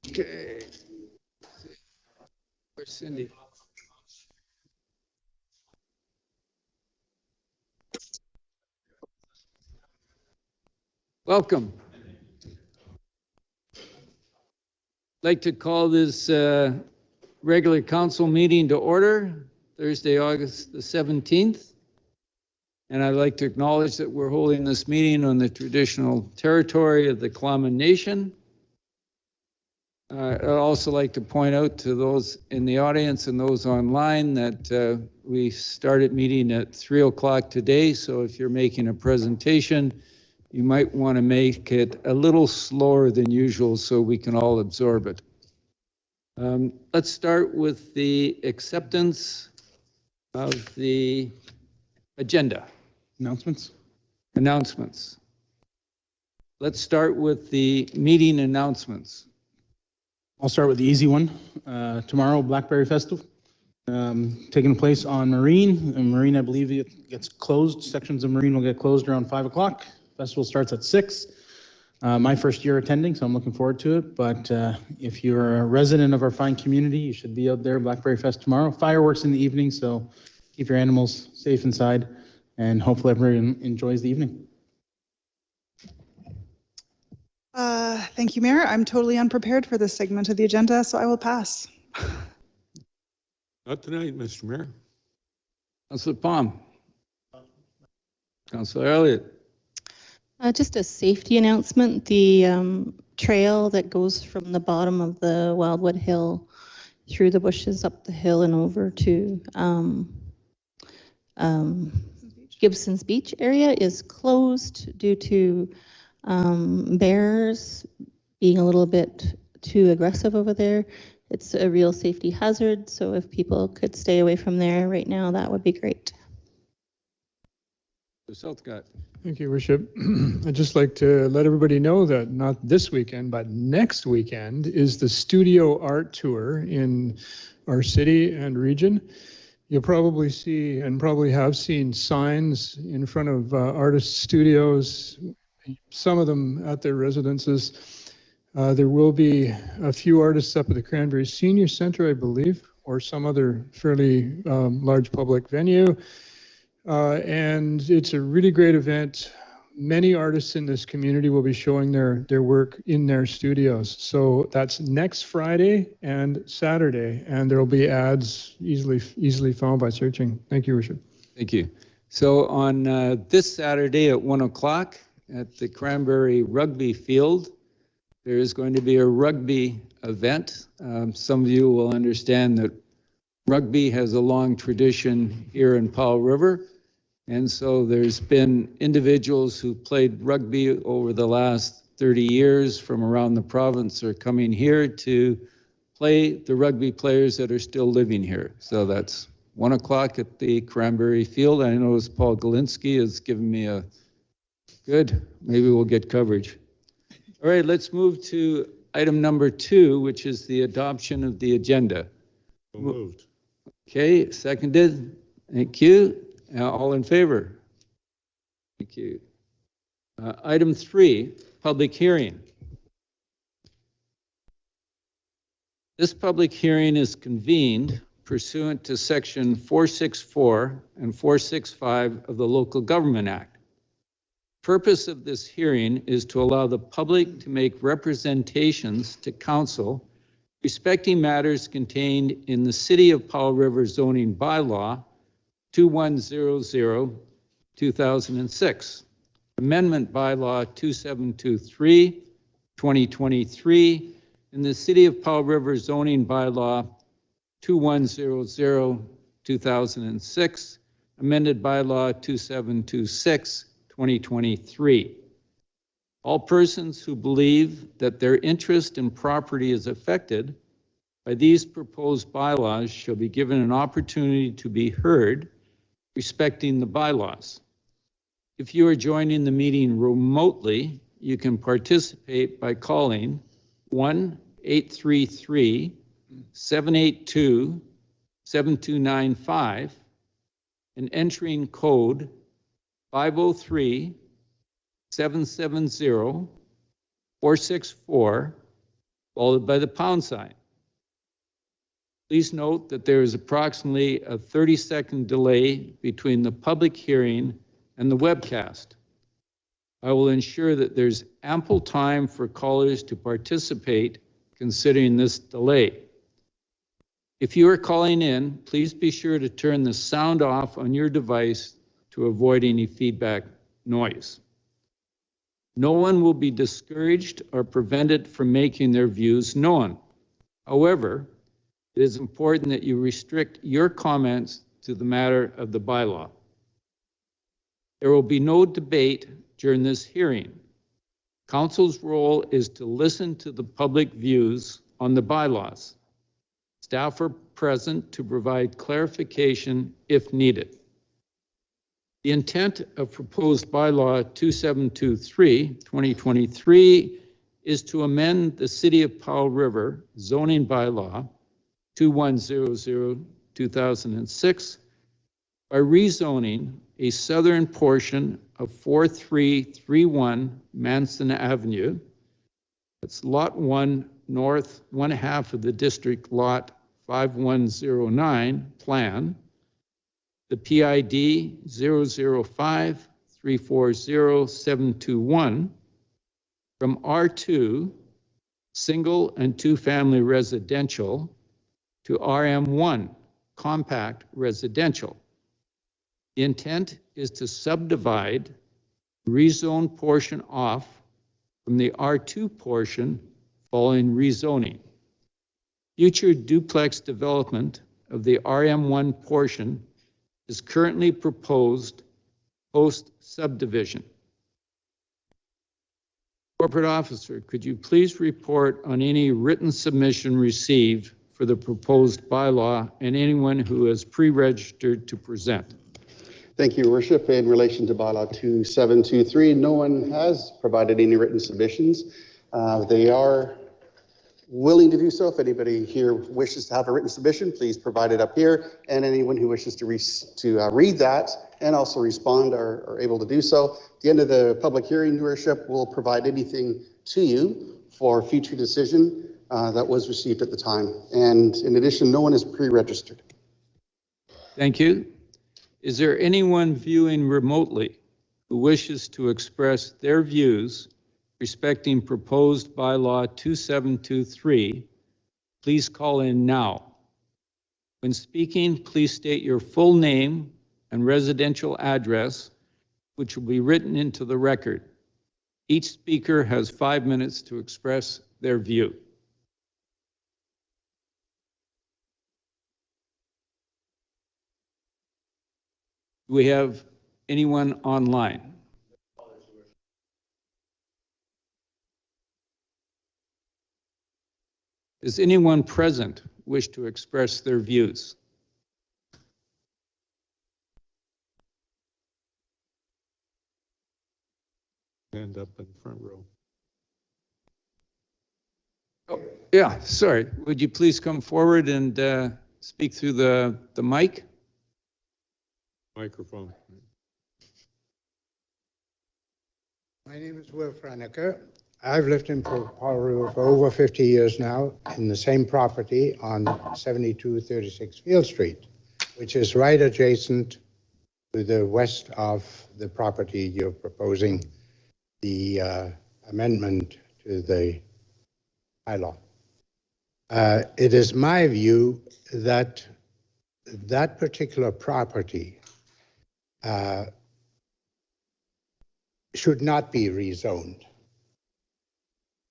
Okay. Where's Cindy? Welcome. I'd like to call this regular council meeting to order, Thursday, August the 17th. And I'd like to acknowledge that we're holding this meeting on the traditional territory of the Klamath Nation. I'd also like to point out to those in the audience and those online that we started meeting at 3 o'clock today. So if you're making a presentation, you might want to make it a little slower than usual so we can all absorb it. Let's start with the acceptance of the agenda. Announcements. Let's start with the meeting announcements. I'll start with the easy one. Tomorrow, Blackberry Festival, taking place on Marine. And Marine, I believe it gets closed. Sections of Marine will get closed around 5 o'clock. Festival starts at 6. My first year attending, so I'm looking forward to it. But if you're a resident of our fine community, you should be out there, Blackberry Fest tomorrow. Fireworks in the evening, so keep your animals safe inside, and hopefully everyone enjoys the evening. Thank you, Mayor. I'm totally unprepared for this segment of the agenda, so I will pass. Not tonight, Mr. Mayor. Councillor Palm. Councillor Elliott. Just a safety announcement. The trail that goes from the bottom of the Wildwood Hill through the bushes up the hill and over to Gibson's Beach area is closed due to bears being a little bit too aggressive over there. It's a real safety hazard, so if people could stay away from there right now, that would be great. Southcott. Thank you, Worship. I'd just like to let everybody know that not this weekend, but next weekend is the Studio Art Tour in our city and region. You'll probably see and probably have seen signs in front of artist studios, some of them at their residences. There will be a few artists up at the Cranberry Senior Center, I believe, or some other fairly large public venue. And it's a really great event. Many artists in this community will be showing their work in their studios. So that's next Friday and Saturday, and there will be ads easily found by searching. Thank you, Worship. Thank you. So on this Saturday at 1 o'clock at the Cranberry Rugby Field, there is going to be a rugby event. Some of you will understand that rugby has a long tradition here in Powell River. And so there's been individuals who played rugby over the last 30 years from around the province are coming here to play the rugby players that are still living here. So that's 1 o'clock at the Cranberry Field. I know Paul Galinsky has given me a good, maybe we'll get coverage. All right, let's move to item number 2, which is the adoption of the agenda. So moved. Okay, seconded. Thank you. All in favor? Thank you. Item 3, public hearing. This public hearing is convened pursuant to section 464 and 465 of the Local Government Act. Purpose of this hearing is to allow the public to make representations to council respecting matters contained in the City of Powell River zoning bylaw 2100-2006, Amendment Bylaw 2723-2023, and the City of Powell River zoning bylaw 2100-2006, Amended Bylaw 2726-2023. All persons who believe that their interest in property is affected by these proposed bylaws shall be given an opportunity to be heard respecting the bylaws. If you are joining the meeting remotely, you can participate by calling 1-833-782-7295 and entering code 503-770-464, followed by the pound sign. Please note that there is approximately a 30-second delay between the public hearing and the webcast. I will ensure that there's ample time for callers to participate considering this delay. If you are calling in, please be sure to turn the sound off on your device to avoid any feedback noise. No one will be discouraged or prevented from making their views known. However, it is important that you restrict your comments to the matter of the bylaw. There will be no debate during this hearing. Council's role is to listen to the public views on the bylaws. Staff are present to provide clarification if needed. The intent of proposed bylaw 2723/2023 is to amend the City of Powell River zoning bylaw 2100/2006 by rezoning a southern portion of 4331 Manson Avenue. That's Lot 1 North, 1/2 of the District Lot 5109 plan, the PID 005340721, from R2, single and two-family residential, to RM1, compact residential. The intent is to subdivide the rezoned portion off from the R2 portion following rezoning. Future duplex development of the RM1 portion is currently proposed post-subdivision. Corporate Officer, could you please report on any written submission received for the proposed bylaw and anyone who has pre-registered to present? Thank you, Your Worship. In relation to bylaw 2723, no one has provided any written submissions. They are willing to do so. If anybody here wishes to have a written submission, please provide it up here. And anyone who wishes to read that and also respond are able to do so. At the end of the public hearing, Your Worship, will provide anything to you for future decision that was received at the time. And in addition, no one is pre-registered. Thank you. Is there anyone viewing remotely who wishes to express their views respecting proposed bylaw 2723? Please call in now. When speaking, please state your full name and residential address, which will be written into the record. Each speaker has 5 minutes to express their view. Do we have anyone online? Does anyone present wish to express their views? Hand up in the front row. Oh, yeah, sorry. Would you please come forward and speak through the mic? Microphone. My name is Will Franeker. I've lived in Powell River for over 50 years now in the same property on 7236 Field Street, which is right adjacent to the west of the property you're proposing the amendment to the bylaw. It is my view that that particular property should not be rezoned.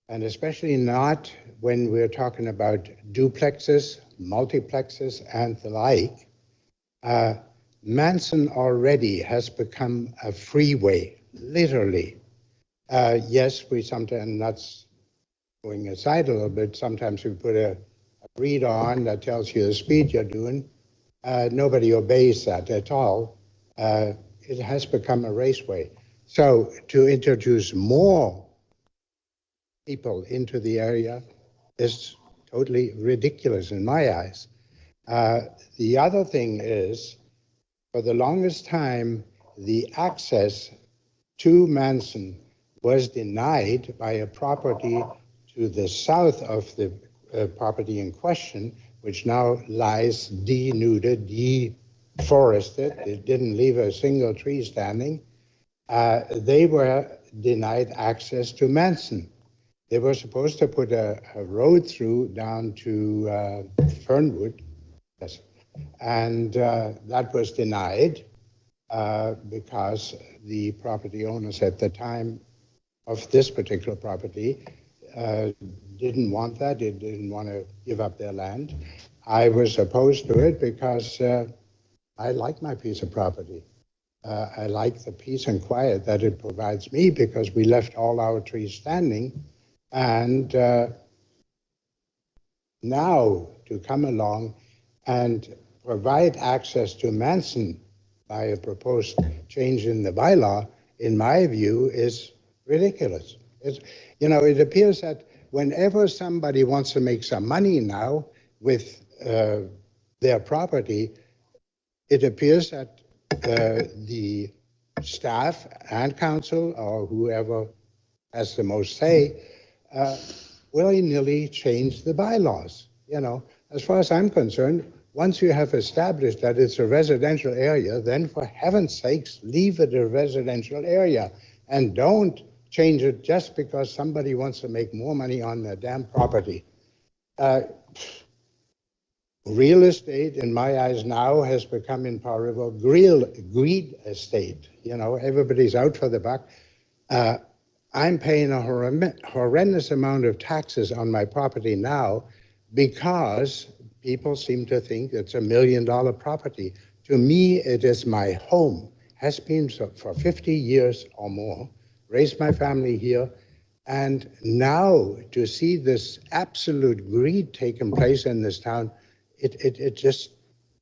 And especially not when we're talking about duplexes, multiplexes, and the like. Manson already has become a freeway, literally. Yes, we sometimes, and that's going aside a little bit, sometimes we put a reader on that tells you the speed you're doing. Nobody obeys that at all. It has become a raceway. So to introduce more people into the area is totally ridiculous in my eyes. The other thing is, for the longest time, the access to Manson was denied by a property to the south of the property in question, which now lies denuded, deforested. It didn't leave a single tree standing. They were denied access to Manson. They were supposed to put a road through down to Fernwood, yes, and that was denied because the property owners at the time of this particular property didn't want that. They didn't want to give up their land. I was opposed to it because I like my piece of property. I like the peace and quiet that it provides me because we left all our trees standing. And now to come along and provide access to Manson by a proposed change in the bylaw, in my view, is ridiculous. It appears that whenever somebody wants to make some money now with their property, it appears that the staff and council, or whoever has the most say, willy-nilly change the bylaws. As far as I'm concerned, once you have established that it's a residential area, then for heaven's sakes, leave it a residential area and don't change it just because somebody wants to make more money on their damn property. Real estate, in my eyes now, has become in Powell River greed estate. Everybody's out for the buck. I'm paying a horrendous amount of taxes on my property now because people seem to think it's $1 million property. To me, it is my home, has been so for 50 years or more, raised my family here, and now to see this absolute greed taking place in this town, it just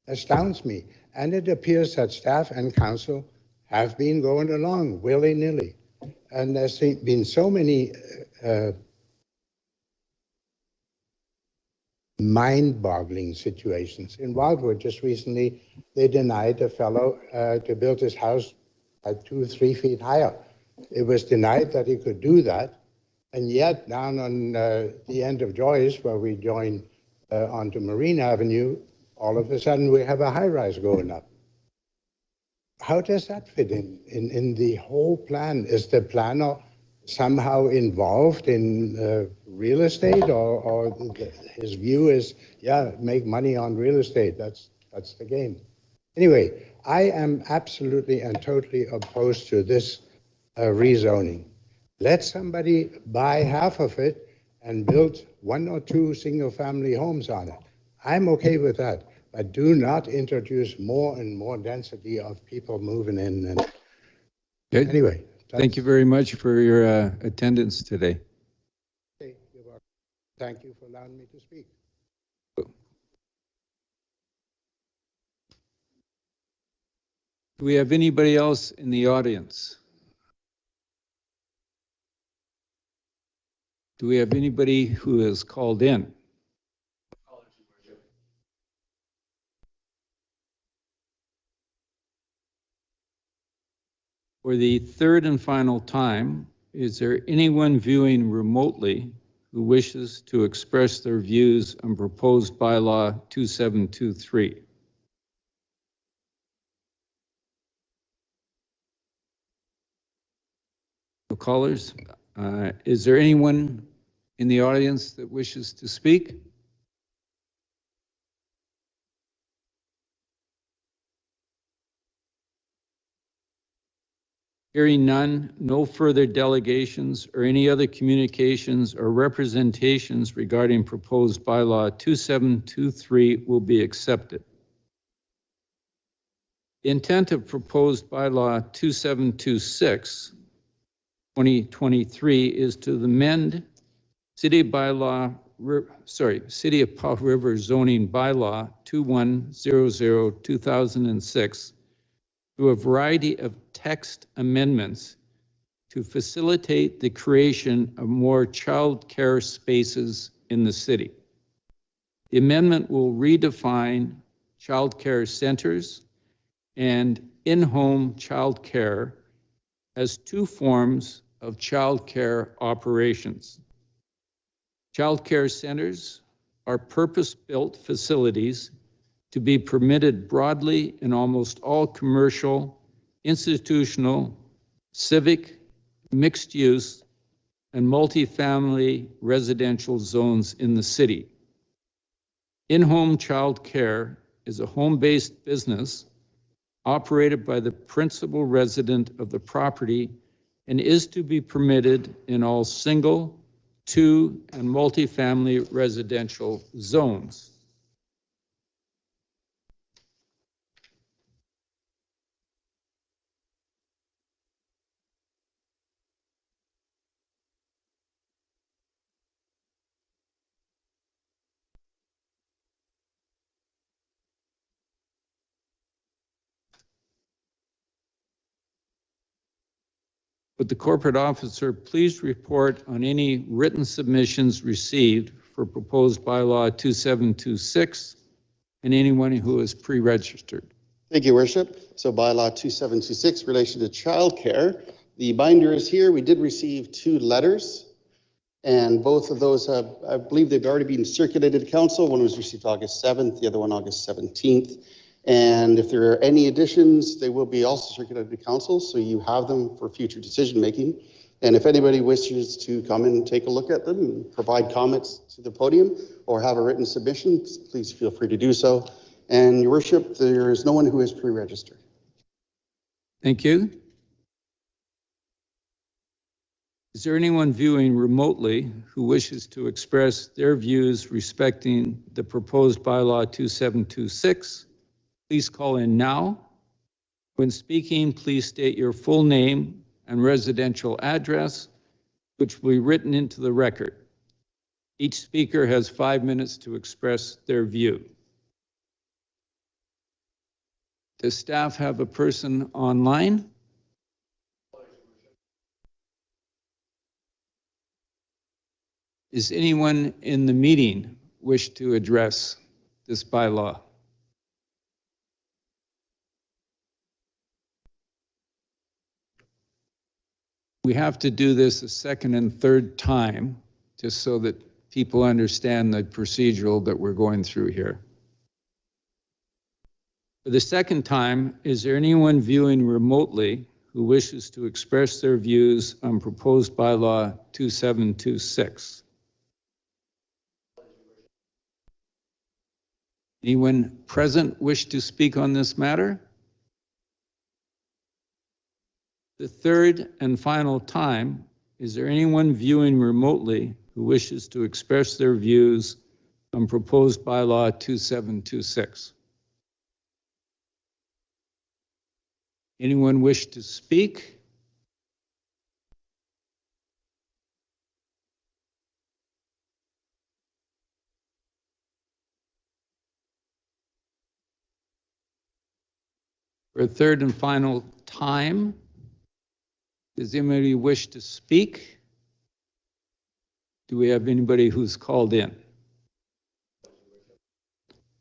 astounds me. And it appears that staff and council have been going along willy-nilly. And there's been so many mind-boggling situations. In Wildwood, just recently, they denied a fellow to build his house at 2 or 3 feet higher. It was denied that he could do that. And yet, down on the end of Joyce, where we join onto Marine Avenue, all of a sudden we have a high-rise going up. How does that fit in the whole plan? Is the planner somehow involved in real estate, or his view is, yeah, make money on real estate? That's the game. Anyway, I am absolutely and totally opposed to this rezoning. Let somebody buy half of it and build 1 or 2 single-family homes on it. I'm okay with that. But do not introduce more and more density of people moving in. And okay. Anyway. Thank you very much for your attendance today. Okay, you're welcome. Thank you for allowing me to speak. Do we have anybody else in the audience? Do we have anybody who has called in? For the third and final time, is there anyone viewing remotely who wishes to express their views on proposed bylaw 2723? So callers, is there anyone in the audience that wishes to speak? Hearing none, no further delegations or any other communications or representations regarding proposed bylaw 2723 will be accepted. The intent of proposed bylaw 2726 2023 is to amend City of Powell River zoning bylaw 2100-2006 through a variety of text amendments to facilitate the creation of more child care spaces in the city. The amendment will redefine child care centers and in-home child care as two forms of child care operations. Child care centers are purpose-built facilities to be permitted broadly in almost all commercial, institutional, civic, mixed-use, and multifamily residential zones in the city. In-home child care is a home-based business operated by the principal resident of the property and is to be permitted in all single, two, and multifamily residential zones. Would the corporate officer please report on any written submissions received for proposed bylaw 2726 and anyone who is pre-registered? Thank you, Worship. So bylaw 2726, relation to childcare. The binder is here. We did receive 2 letters, and both of those have, I believe they've already been circulated to council. One was received August 7th, the other one August 17th. And if there are any additions, they will be also circulated to council, so you have them for future decision making. And if anybody wishes to come and take a look at them and provide comments to the podium or have a written submission, please feel free to do so. And Your Worship, there is no one who is pre-registered. Thank you. Is there anyone viewing remotely who wishes to express their views respecting the proposed bylaw 2726? Please call in now. When speaking, please state your full name and residential address, which will be written into the record. Each speaker has 5 minutes to express their view. Does staff have a person online? Is anyone in the meeting wish to address this bylaw? We have to do this a second and third time, just so that people understand the procedural that we're going through here. For the second time, is there anyone viewing remotely who wishes to express their views on proposed bylaw 2726? Anyone present wish to speak on this matter? The third and final time, is there anyone viewing remotely who wishes to express their views on proposed bylaw 2726? Anyone wish to speak? For a third and final time, does anybody wish to speak? Do we have anybody who's called in?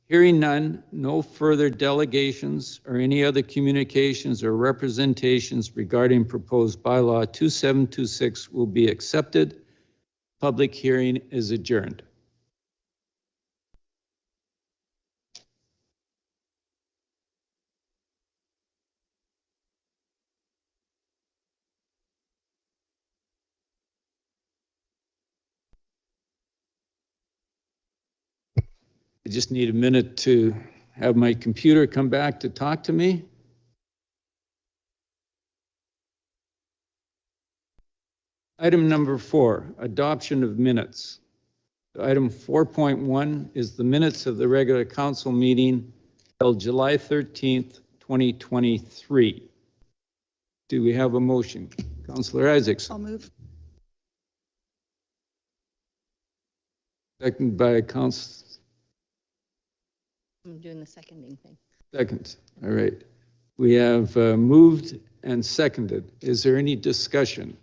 Hearing none, no further delegations or any other communications or representations regarding proposed bylaw 2726 will be accepted. Public hearing is adjourned. I just need a minute to have my computer come back to talk to me. Item number 4, adoption of minutes. Item 4.1 is the minutes of the regular council meeting held July 13th, 2023. Do we have a motion? Councillor Isakson. I'll move. Second by Council. I'm doing the seconding thing. Second. All right. We have moved and seconded. Is there any discussion?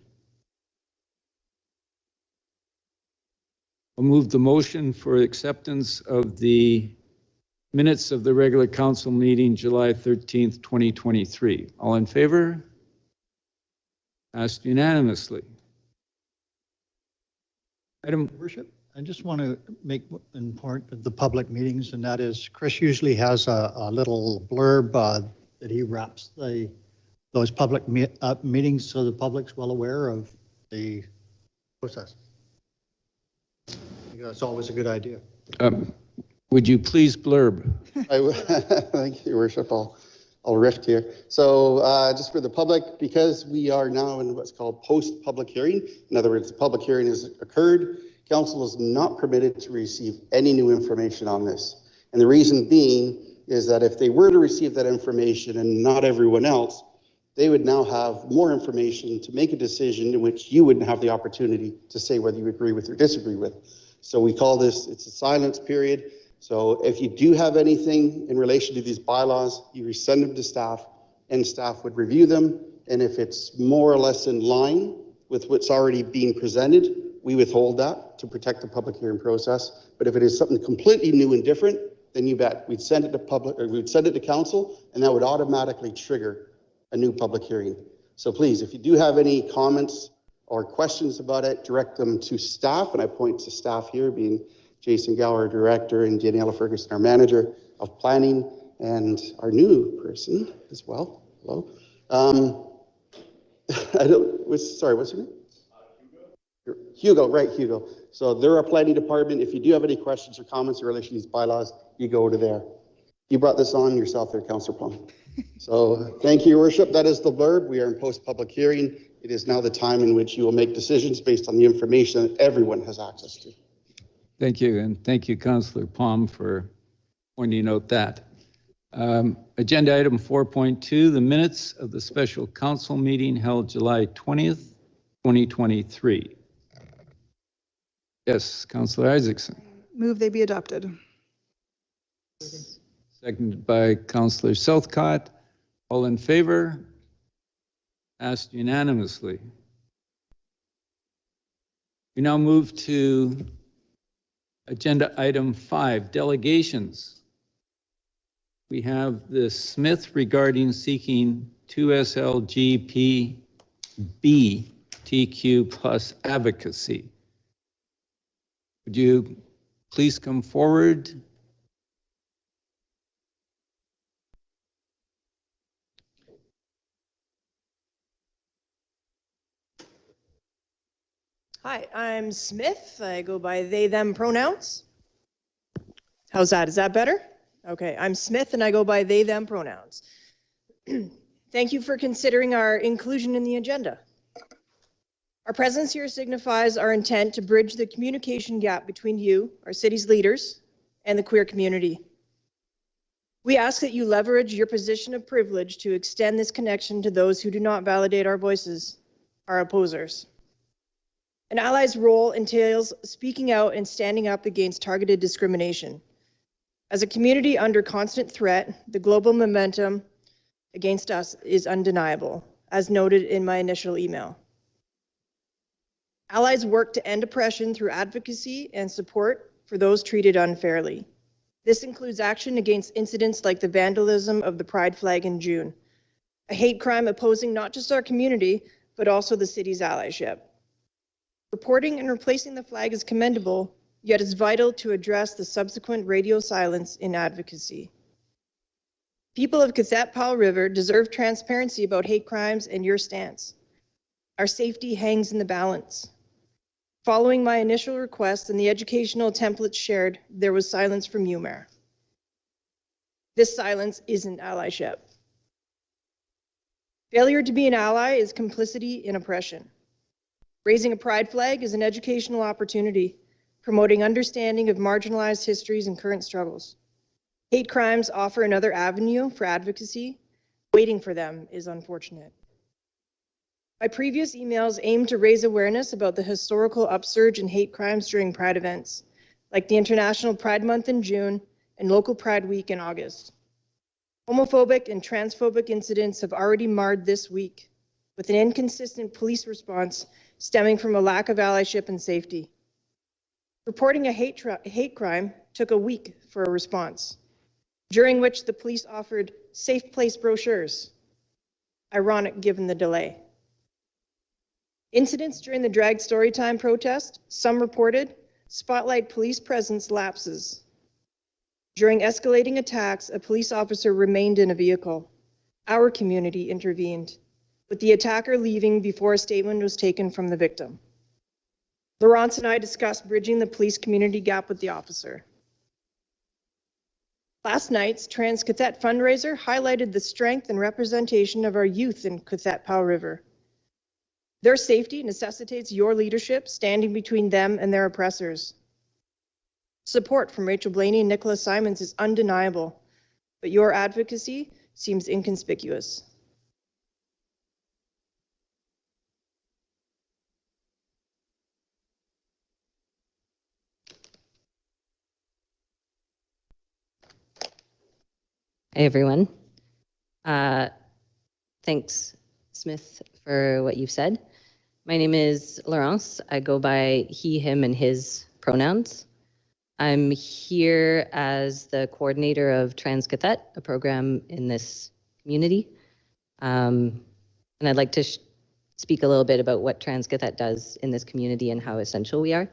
I'll move the motion for acceptance of the minutes of the regular council meeting July 13th, 2023. All in favor? Passed unanimously. Item. Worship, I just want to make an point of the public meetings, and that is Chris usually has a little blurb that he wraps those public meetings so the public's well aware of the process. I think that's always a good idea. Would you please blurb? Thank you, Your Worship. I'll riff here. So just for the public, because we are now in what's called post-public hearing, in other words, the public hearing has occurred, council is not permitted to receive any new information on this. And the reason being is that if they were to receive that information and not everyone else, they would now have more information to make a decision in which you wouldn't have the opportunity to say whether you agree with or disagree with. So we call this, it's a silence period. So if you do have anything in relation to these bylaws, you send them to staff and staff would review them. And if it's more or less in line with what's already being presented, we withhold that to protect the public hearing process. But if it is something completely new and different, then you bet we'd send it to public, or we'd send it to council, and that would automatically trigger a new public hearing. So please, if you do have any comments or questions about it, direct them to staff, and I point to staff here, being Jason Gower, Director, and Daniela Ferguson, our Manager of Planning, and our new person as well. Hello. Sorry, what's your name? Hugo, right, Hugo. So they're our planning department. If you do have any questions or comments in relation to these bylaws, you go to there. You brought this on yourself there, Councillor Plum. So thank you, Your Worship. That is the blurb. We are in post-public hearing. It is now the time in which you will make decisions based on the information that everyone has access to. Thank you, and thank you, Councillor Palm, for pointing out that. Agenda item 4.2, the minutes of the special council meeting held July 20th, 2023. Yes, Councillor Isakson. Move they be adopted. Seconded by Councillor Southcott. All in favor? Passed unanimously. We now move to agenda item 5, delegations. We have the Smith regarding seeking 2SLGPB TQ plus advocacy. Would you please come forward? Hi, I'm Smith. I go by they, them pronouns. How's that? Is that better? Okay, I'm Smith and I go by they, them pronouns. Thank you for considering our inclusion in the agenda. Our presence here signifies our intent to bridge the communication gap between you, our city's leaders, and the queer community. We ask that you leverage your position of privilege to extend this connection to those who do not validate our voices, our opposers. An ally's role entails speaking out and standing up against targeted discrimination. As a community under constant threat, the global momentum against us is undeniable, as noted in my initial email. Allies work to end oppression through advocacy and support for those treated unfairly. This includes action against incidents like the vandalism of the Pride flag in June, a hate crime opposing not just our community, but also the city's allyship. Reporting and replacing the flag is commendable, yet it's vital to address the subsequent radio silence in advocacy. People of Qathet Powell River deserve transparency about hate crimes and your stance. Our safety hangs in the balance. Following my initial request and the educational templates shared, there was silence from you, Mayor. This silence isn't allyship. Failure to be an ally is complicity in oppression. Raising a pride flag is an educational opportunity, promoting understanding of marginalized histories and current struggles. Hate crimes offer another avenue for advocacy. Waiting for them is unfortunate. My previous emails aimed to raise awareness about the historical upsurge in hate crimes during Pride events, like the International Pride Month in June and Local Pride Week in August. Homophobic and transphobic incidents have already marred this week, with an inconsistent police response stemming from a lack of allyship and safety. Reporting a hate crime took a week for a response, during which the police offered safe place brochures. Ironic given the delay. Incidents during the drag storytime protest, some reported, spotlight police presence lapses. During escalating attacks, a police officer remained in a vehicle. Our community intervened, with the attacker leaving before a statement was taken from the victim. Laurence and I discussed bridging the police community gap with the officer. Last night's Trans Qathet fundraiser highlighted the strength and representation of our youth in Qathet Powell River. Their safety necessitates your leadership standing between them and their oppressors. Support from Rachel Blaney and Nicholas Simons is undeniable, but your advocacy seems inconspicuous. Hey, everyone. Thanks, Smith, for what you've said. My name is Laurence. I go by he, him, and his pronouns. I'm here as the coordinator of Trans Qathet, a program in this community. And I'd like to speak a little bit about what Trans Qathet does in this community and how essential we are.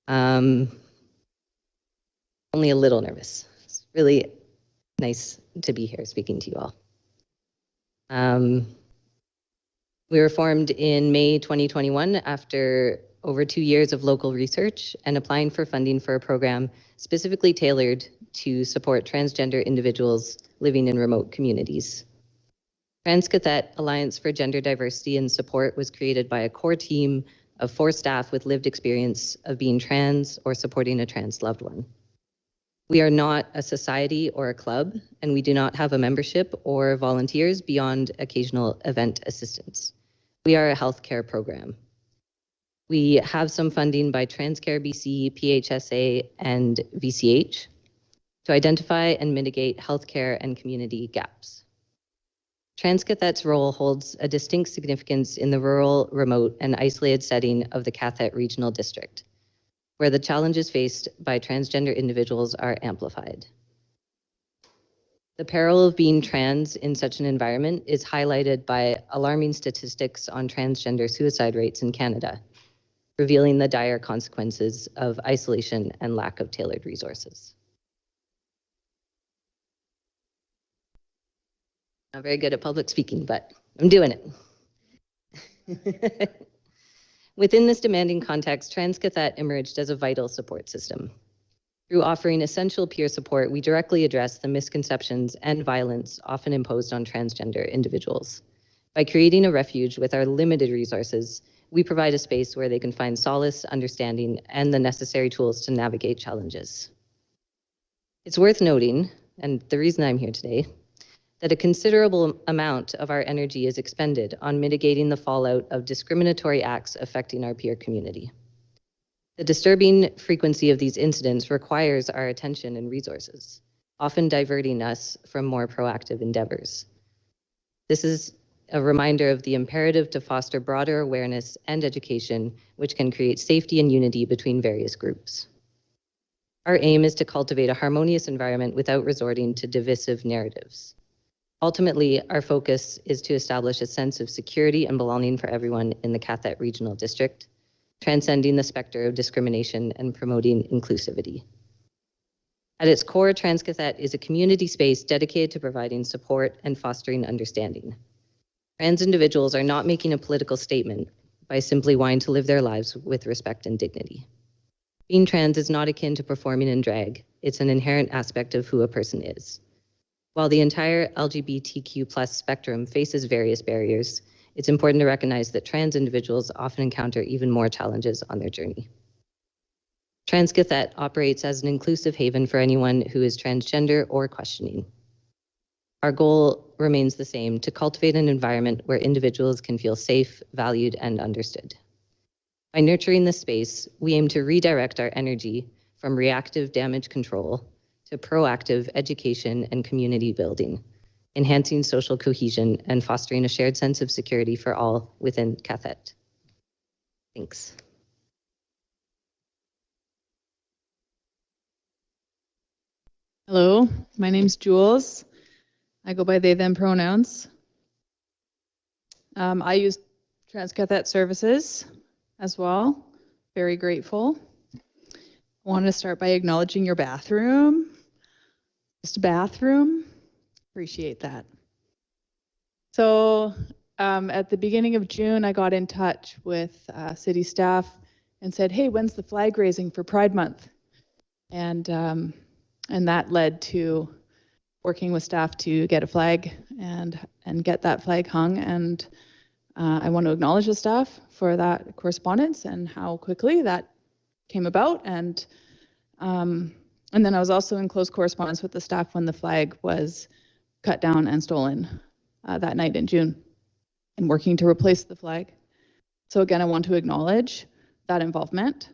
Only a little nervous. It's really nice to be here speaking to you all. We were formed in May 2021 after over 2 years of local research and applying for funding for a program specifically tailored to support transgender individuals living in remote communities. Trans Qathet Alliance for Gender Diversity and Support was created by a core team of 4 staff with lived experience of being trans or supporting a trans loved one. We are not a society or a club, and we do not have a membership or volunteers beyond occasional event assistance. We are a healthcare program. We have some funding by Transcare BC, PHSA, and VCH to identify and mitigate healthcare and community gaps. Trans Qathet's role holds a distinct significance in the rural, remote, and isolated setting of the Qathet Regional District, where the challenges faced by transgender individuals are amplified. The peril of being trans in such an environment is highlighted by alarming statistics on transgender suicide rates in Canada, revealing the dire consequences of isolation and lack of tailored resources. Not very good at public speaking, but I'm doing it. Within this demanding context, Trans Qathet emerged as a vital support system. Through offering essential peer support, we directly address the misconceptions and violence often imposed on transgender individuals. By creating a refuge with our limited resources, we provide a space where they can find solace, understanding, and the necessary tools to navigate challenges. It's worth noting, and the reason I'm here today, that a considerable amount of our energy is expended on mitigating the fallout of discriminatory acts affecting our peer community. The disturbing frequency of these incidents requires our attention and resources, often diverting us from more proactive endeavors. This is a reminder of the imperative to foster broader awareness and education, which can create safety and unity between various groups. Our aim is to cultivate a harmonious environment without resorting to divisive narratives. Ultimately, our focus is to establish a sense of security and belonging for everyone in the Qathet Regional District, transcending the specter of discrimination and promoting inclusivity. At its core, Trans Qathet is a community space dedicated to providing support and fostering understanding. Trans individuals are not making a political statement by simply wanting to live their lives with respect and dignity. Being trans is not akin to performing in drag. It's an inherent aspect of who a person is. While the entire LGBTQ+ spectrum faces various barriers, it's important to recognize that trans individuals often encounter even more challenges on their journey. Trans Qathet operates as an inclusive haven for anyone who is transgender or questioning. Our goal remains the same, to cultivate an environment where individuals can feel safe, valued, and understood. By nurturing this space, we aim to redirect our energy from reactive damage control to proactive education and community building, enhancing social cohesion and fostering a shared sense of security for all within qathet. Thanks. Hello, my name's Jules. I go by they, them pronouns. I use qathet services as well. Very grateful. I want to start by acknowledging your bathroom. Just a bathroom. Appreciate that. So at the beginning of June, I got in touch with city staff and said, hey, when's the flag raising for Pride Month? And that led to working with staff to get a flag and get that flag hung. And I want to acknowledge the staff for that correspondence and how quickly that came about. And then I was also in close correspondence with the staff when the flag was cut down and stolen that night in June, and working to replace the flag. So again, I want to acknowledge that involvement.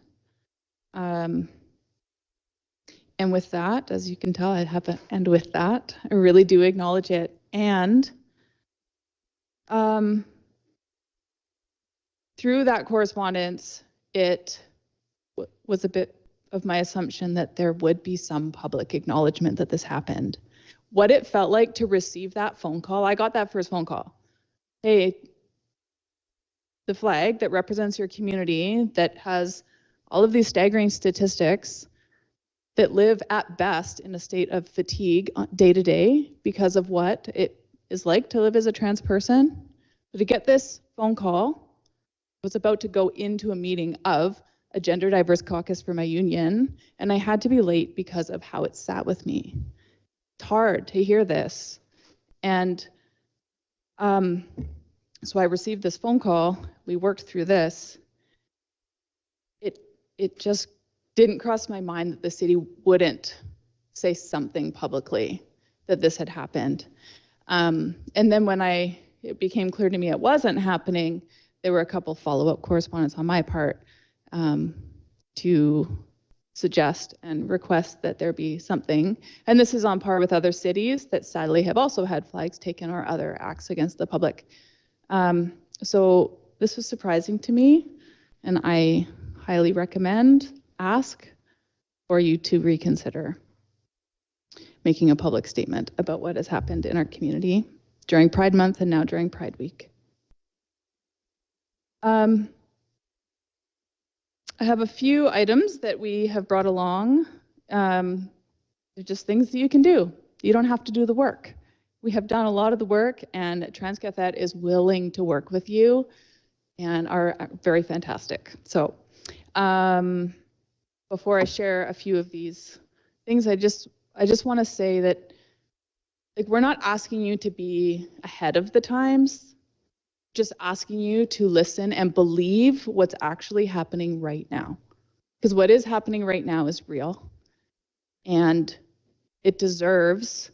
And with that, as you can tell, I have an and with that, I really do acknowledge it. And through that correspondence, it was a bit of my assumption that there would be some public acknowledgement that this happened. What it felt like to receive that phone call, I got that first phone call. Hey, the flag that represents your community, that has all of these staggering statistics, that live at best in a state of fatigue day to day because of what it is like to live as a trans person. But to get this phone call, I was about to go into a meeting of a gender diverse caucus for my union, and I had to be late because of how it sat with me. It's hard to hear this. And so I received this phone call, we worked through this. It just didn't cross my mind that the city wouldn't say something publicly that this had happened. And then when it became clear to me it wasn't happening, there were a couple follow-up correspondence on my part to suggest and request that there be something. And this is on par with other cities that sadly have also had flags taken or other acts against the public. So this was surprising to me, and I highly ask for you to reconsider making a public statement about what has happened in our community during Pride Month and now during Pride Week. I have a few items that we have brought along. They're just things that you can do. You don't have to do the work. We have done a lot of the work, and qathet is willing to work with you and are very fantastic. So before I share a few of these things, I just want to say that, like, we're not asking you to be ahead of the times, just asking you to listen and believe what's actually happening right now. Because what is happening right now is real, and it deserves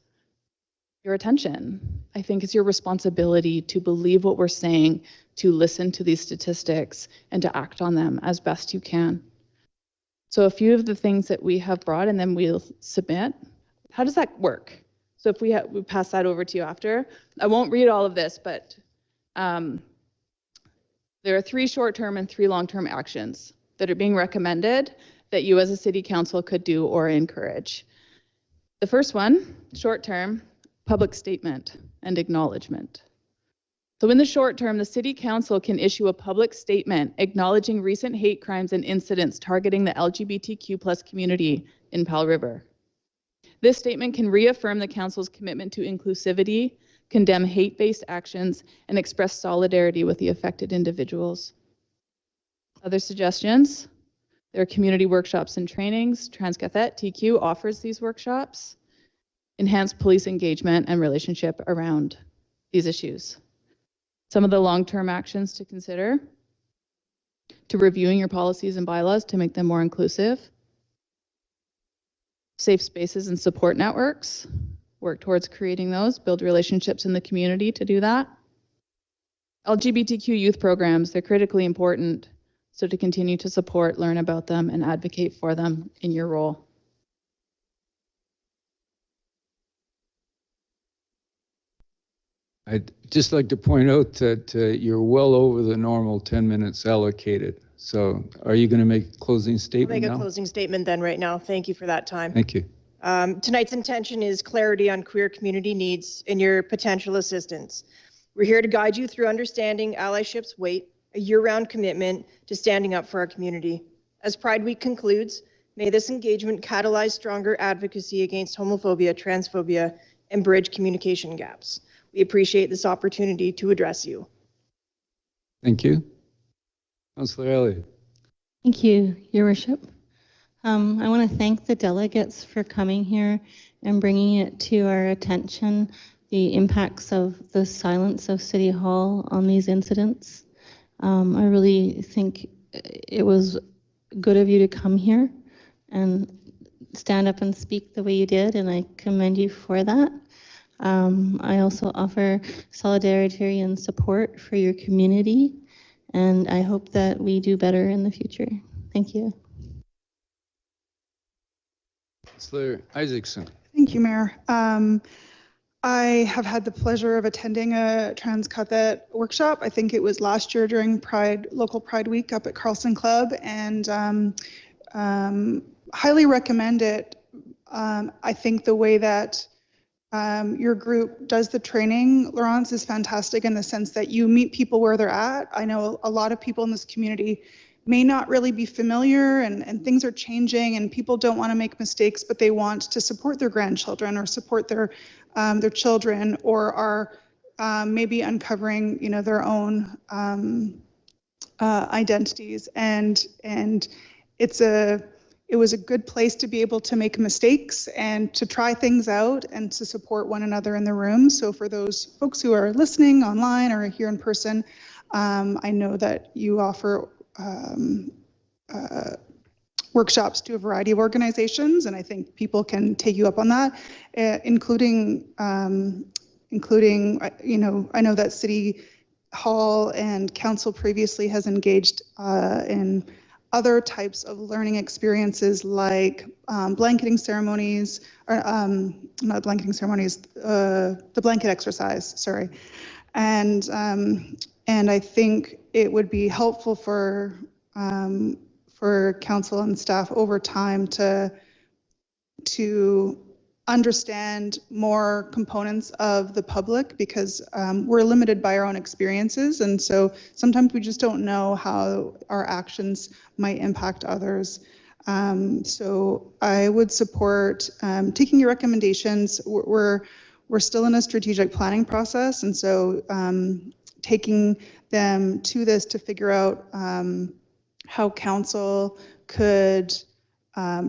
your attention. I think it's your responsibility to believe what we're saying, to listen to these statistics, and to act on them as best you can. So a few of the things that we have brought, and then we'll submit. How does that work? So if we pass that over to you after. I won't read all of this, but there are 3 short-term and 3 long-term actions that are being recommended that you as a city council could do or encourage. The first one, short-term, public statement and acknowledgement. So in the short term, the city council can issue a public statement acknowledging recent hate crimes and incidents targeting the LGBTQ+ community in Powell River. This statement can reaffirm the council's commitment to inclusivity, condemn hate-based actions, and express solidarity with the affected individuals. Other suggestions? There are community workshops and trainings. qathet TQ offers these workshops. Enhance police engagement and relationship around these issues. Some of the long-term actions to consider: to reviewing your policies and bylaws to make them more inclusive, safe spaces and support networks, work towards creating those, build relationships in the community to do that. LGBTQ youth programs, they're critically important. So to continue to support, learn about them, and advocate for them in your role. I'd just like to point out that you're well over the normal 10 minutes allocated. So are you going to make a closing I'll statement make now? a closing statement then right now. Thank you for that time. Thank you. Tonight's intention is clarity on queer community needs and your potential assistance. We're here to guide you through understanding allyship's weight, a year-round commitment to standing up for our community. As Pride Week concludes, may this engagement catalyze stronger advocacy against homophobia, transphobia, and bridge communication gaps. We appreciate this opportunity to address you. Thank you. Councillor Elliott. Thank you, Your Worship. I want to thank the delegates for coming here and bringing it to our attention, the impacts of the silence of City Hall on these incidents. I really think it was good of you to come here and stand up and speak the way you did, and I commend you for that. I also offer solidarity and support for your community, and I hope that we do better in the future. Thank you. Councillor Isakson. Thank you, Mayor. I have had the pleasure of attending a trans qathet workshop. I think it was last year during local Pride Week up at Carlson Club, and highly recommend it. I think the way that your group does the training, Laurence, is fantastic in the sense that you meet people where they're at. I know a lot of people in this community may not really be familiar, and things are changing, and people don't want to make mistakes, but they want to support their grandchildren or support their children, or are maybe uncovering, their own identities, and it was a good place to be able to make mistakes and to try things out and to support one another in the room. So for those folks who are listening online or here in person, I know that you offer workshops to a variety of organizations, and I think people can take you up on that, including, I know that City Hall and Council previously has engaged in other types of learning experiences like blanketing ceremonies, or not blanketing ceremonies, the blanket exercise, sorry. And I think it would be helpful for council and staff over time to understand more components of the public, because we're limited by our own experiences, and so sometimes we just don't know how our actions might impact others. So I would support taking your recommendations. We're still in a strategic planning process, and so taking them to this to figure out how council could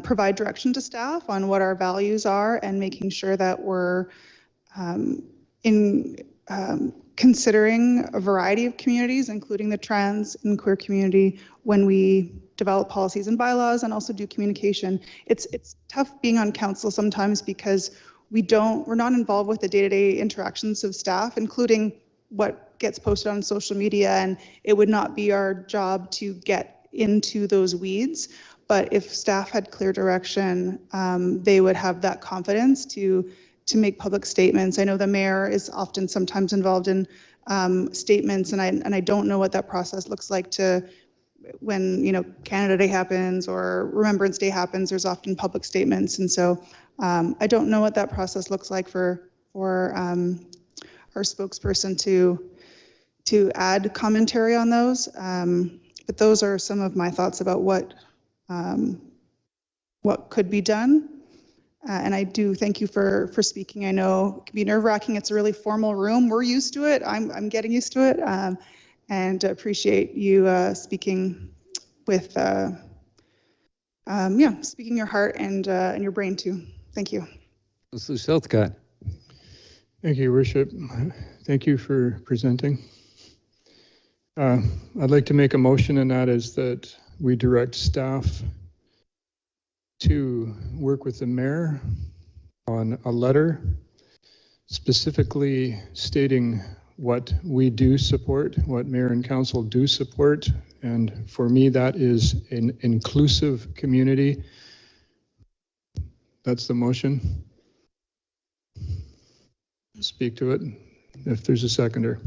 provide direction to staff on what our values are, and making sure that we're considering a variety of communities, including the trans and queer community, when we develop policies and bylaws and also do communication. It's tough being on council sometimes because we're not involved with the day-to-day interactions of staff, including what gets posted on social media, and it would not be our job to get into those weeds. But if staff had clear direction, they would have that confidence to make public statements. I know the mayor is often sometimes involved in statements, and I don't know what that process looks like to when Canada Day happens or Remembrance Day happens. There's often public statements, and so I don't know what that process looks like for our spokesperson to add commentary on those. But those are some of my thoughts about what could be done. And I do thank you for speaking. I know it can be nerve-wracking. It's a really formal room. We're used to it. I'm getting used to it, and appreciate you speaking with, speaking your heart and your brain too. Thank you. Councillor Southcott. Thank you, Your Worship. Thank you for presenting. I'd like to make a motion, and that is that we direct staff to work with the mayor on a letter specifically stating what we do support, what mayor and council do support. And for me, that is an inclusive community. That's the motion. Speak to it if there's a seconder.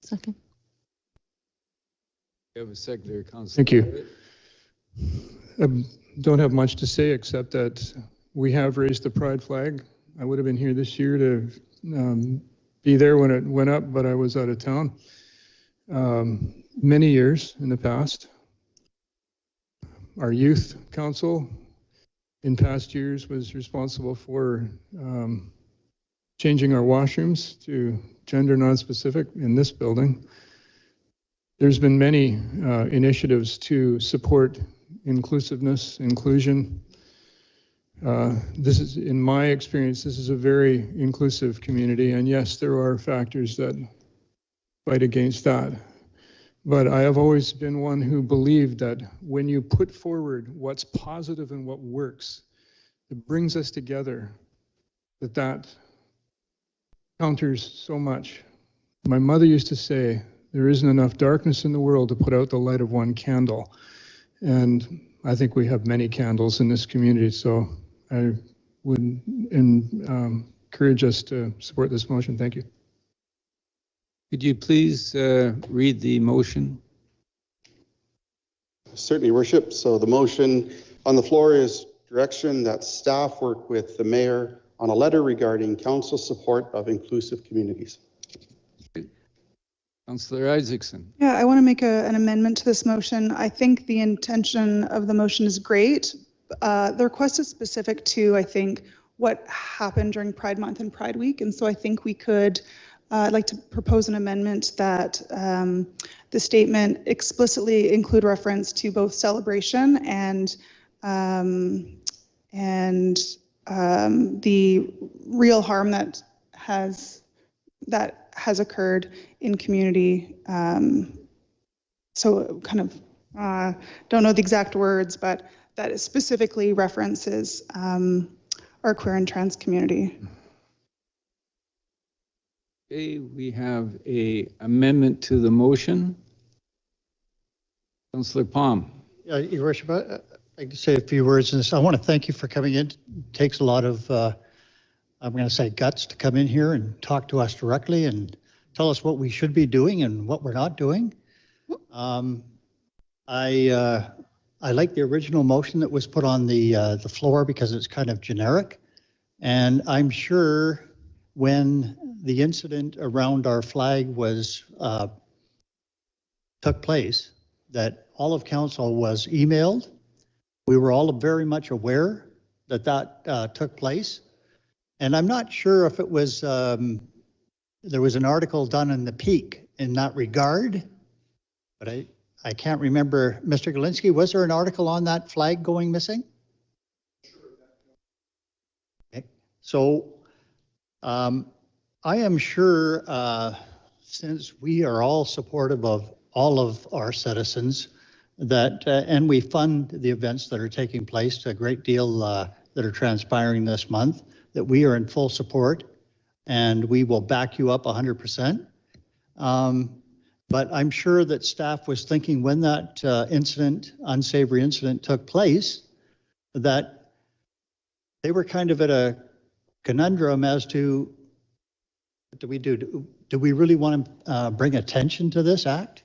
Second. You have a seconder, Councillor. Thank you. I don't have much to say except that we have raised the pride flag. I would have been here this year to be there when it went up, but I was out of town many years in the past. Our youth council in past years was responsible for changing our washrooms to gender non-specific in this building. There's been many initiatives to support inclusiveness, inclusion. This is, in my experience, this is a very inclusive community, and yes, there are factors that fight against that. But I have always been one who believed that when you put forward what's positive and what works, it brings us together, that counters so much. My mother used to say, there isn't enough darkness in the world to put out the light of one candle. And I think we have many candles in this community, so I would encourage us to support this motion. Thank you. Could you please read the motion? Certainly, Your Worship. So the motion on the floor is direction that staff work with the mayor on a letter regarding council support of inclusive communities. Councillor Isakson. Yeah, I want to make an amendment to this motion. I think the intention of the motion is great. The request is specific to, I think, what happened during Pride Month and Pride Week. And so I think we could, I'd like to propose an amendment that the statement explicitly include reference to both celebration and the real harm that has occurred in community. So kind of, don't know the exact words, but that it specifically references our queer and trans community. Okay, we have an amendment to the motion. Councillor Palm. Your Worship, I'd like to say a few words in this. I want to thank you for coming in. It takes a lot of, I'm going to say, guts to come in here and talk to us directly and tell us what we should be doing and what we're not doing. I like the original motion that was put on the floor because it's kind of generic. And I'm sure when the incident around our flag was took place, that all of council was emailed. We were all very much aware that that took place. And I'm not sure if it was, there was an article done in the Peak in that regard, but I can't remember. Mr. Galinsky, was there an article on that flag going missing? Okay. So I am sure, since we are all supportive of all of our citizens, that and we fund the events that are taking place, a great deal that are transpiring this month, that we are in full support and we will back you up 100%. But I'm sure that staff was thinking when that unsavory incident took place, that they were kind of at a conundrum as to, what do we do? Do we really want to bring attention to this act?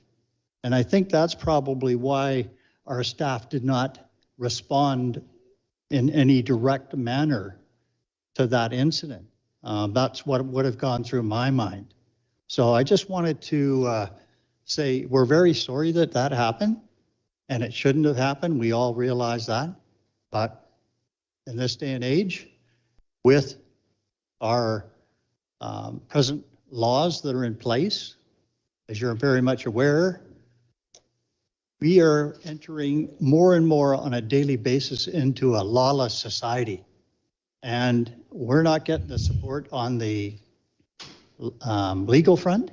And I think that's probably why our staff did not respond in any direct manner to that incident. That's what would have gone through my mind. So I just wanted to say we're very sorry that that happened, and it shouldn't have happened. We all realize that. But in this day and age, with our present laws that are in place, as you're very much aware, we are entering more and more on a daily basis into a lawless society. And we're not getting the support on the legal front,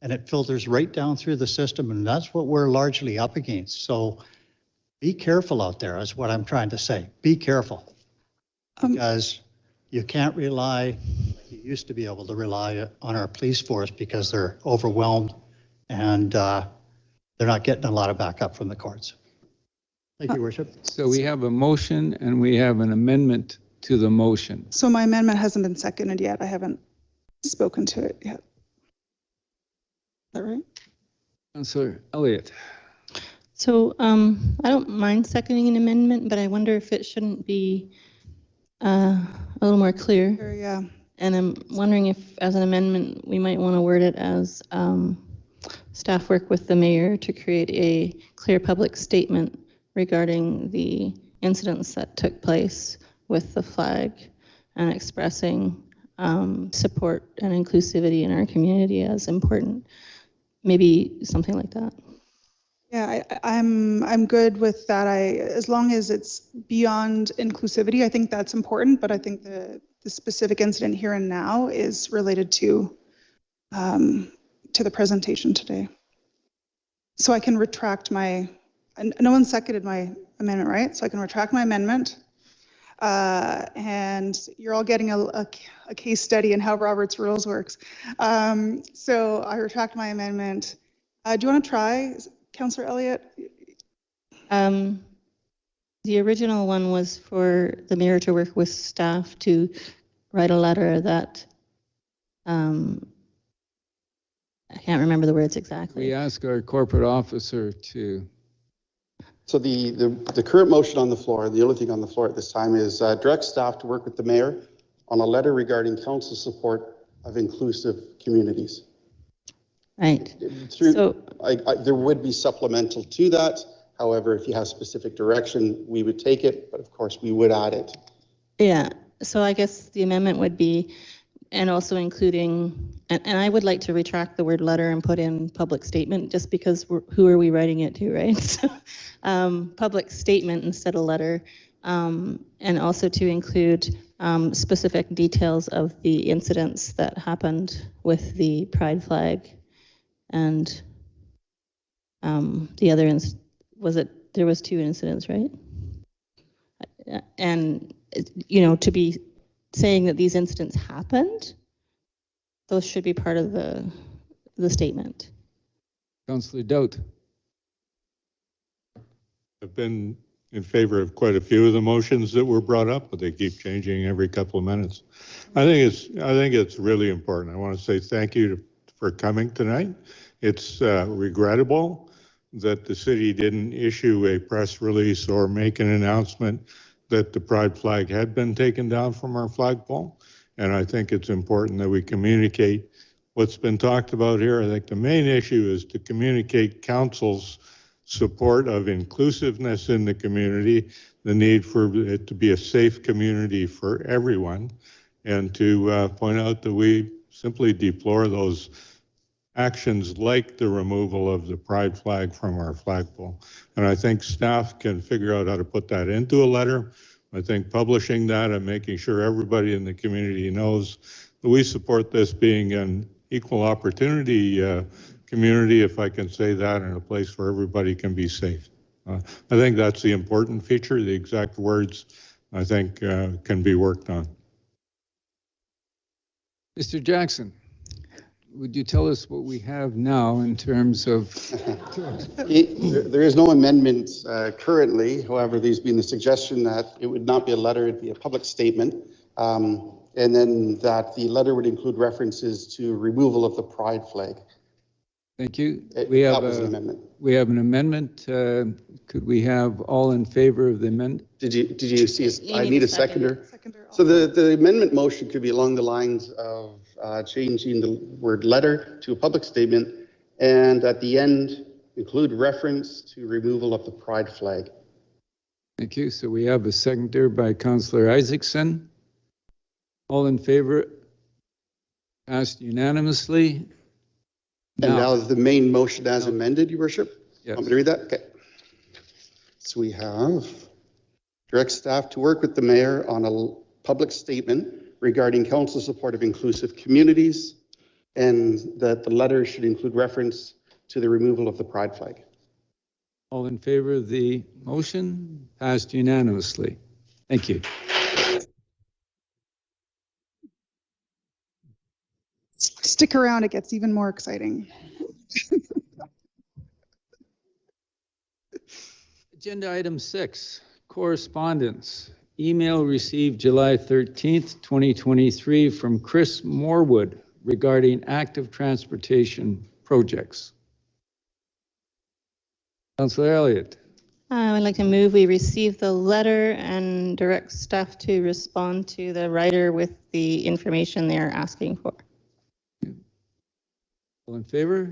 and it filters right down through the system, and that's what we're largely up against. So be careful out there is what I'm trying to say. Be careful, because you can't rely, like you used to be able to rely on our police force because they're overwhelmed and they're not getting a lot of backup from the courts. Thank you, Your Worship. So we have a motion and we have an amendment to the motion. So my amendment hasn't been seconded yet. I haven't spoken to it yet. Is that right? Councillor Elliott. So I don't mind seconding an amendment, but I wonder if it shouldn't be a little more clear. Sure, yeah. And I'm wondering if, as an amendment, we might want to word it as staff work with the mayor to create a clear public statement regarding the incidents that took place with the flag and expressing support and inclusivity in our community as important. Maybe something like that. Yeah, I'm good with that. As long as it's beyond inclusivity, I think that's important. But I think the specific incident here and now is related to the presentation today. So I can retract my. No one seconded my amendment, right? So I can retract my amendment. And you're all getting a case study in how Robert's Rules works. So I retract my amendment. Do you want to try, Councillor Elliott? The original one was for the mayor to work with staff to write a letter that, I can't remember the words exactly. We ask our corporate officer to. So the current motion on the floor, the only thing on the floor at this time is direct staff to work with the mayor on a letter regarding council support of inclusive communities. Right. There would be supplemental to that. However, if you have specific direction, we would take it, but of course we would add it. Yeah, so I guess the amendment would be, and also including, and I would like to retract the word letter and put in public statement, just because who are we writing it to, right? So, public statement instead of letter, and also to include specific details of the incidents that happened with the pride flag and the other there was 2 incidents, right? And, to be saying that these incidents happened, those should be part of the statement. Councillor Doudt. I've been in favor of quite a few of the motions that were brought up, but they keep changing every couple of minutes. I think it's really important. I want to say thank you for coming tonight. It's regrettable that the city didn't issue a press release or make an announcement that the pride flag had been taken down from our flagpole. And I think it's important that we communicate what's been talked about here. I think the main issue is to communicate council's support of inclusiveness in the community, the need for it to be a safe community for everyone, and to point out that we simply deplore those actions like the removal of the pride flag from our flagpole. And I think staff can figure out how to put that into a letter. I think publishing that and making sure everybody in the community knows that we support this being an equal opportunity community, if I can say that, in a place where everybody can be safe. I think that's the important feature. The exact words, I think, can be worked on. Mr. Jackson, would you tell us what we have now in terms of? There is no amendment currently. However, there's been the suggestion that it would not be a letter, it'd be a public statement. And then that the letter would include references to removal of the pride flag. Thank you. That was an amendment. We have an amendment. Could we have all in favor of the amendment? Did you see? I need a seconder. So the amendment motion could be along the lines of changing the word letter to a public statement, and at the end include reference to removal of the pride flag. Thank you. So we have a seconder by Councillor Isakson. All in favor? Passed unanimously. And now the main motion as amended, Your Worship? Yes. Want me to read that? Okay. So we have direct staff to work with the mayor on a public statement regarding council support of inclusive communities, and that the letter should include reference to the removal of the pride flag. All in favor of the motion? Passed unanimously. Thank you. Stick around, it gets even more exciting. Agenda item 6, correspondence. Email received July 13th, 2023 from Chris Morwood regarding active transportation projects. Councillor Elliott. I would like to move we receive the letter and direct staff to respond to the writer with the information they are asking for. All in favor?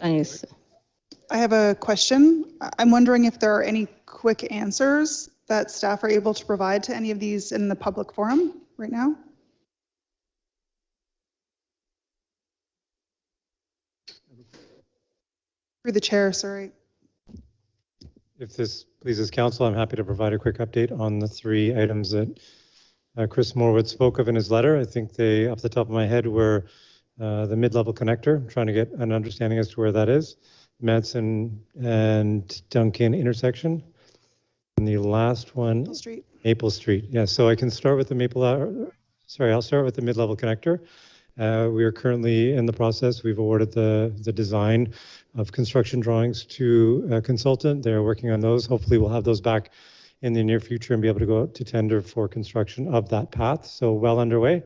Nice. I have a question. I'm wondering if there are any quick answers that staff are able to provide to any of these in the public forum right now? Through the chair, sorry. If this pleases council, I'm happy to provide a quick update on the 3 items that Chris Morwood spoke of in his letter. I think they, off the top of my head, were the mid-level connector. I'm trying to get an understanding as to where that is. Madsen and Duncan intersection. And the last one, Maple Street. Maple Street. Yeah, so I can start with the I'll start with the mid-level connector. We are currently in the process. We've awarded the design of construction drawings to a consultant. They're working on those. Hopefully we'll have those back in the near future and be able to go out to tender for construction of that path. So well underway.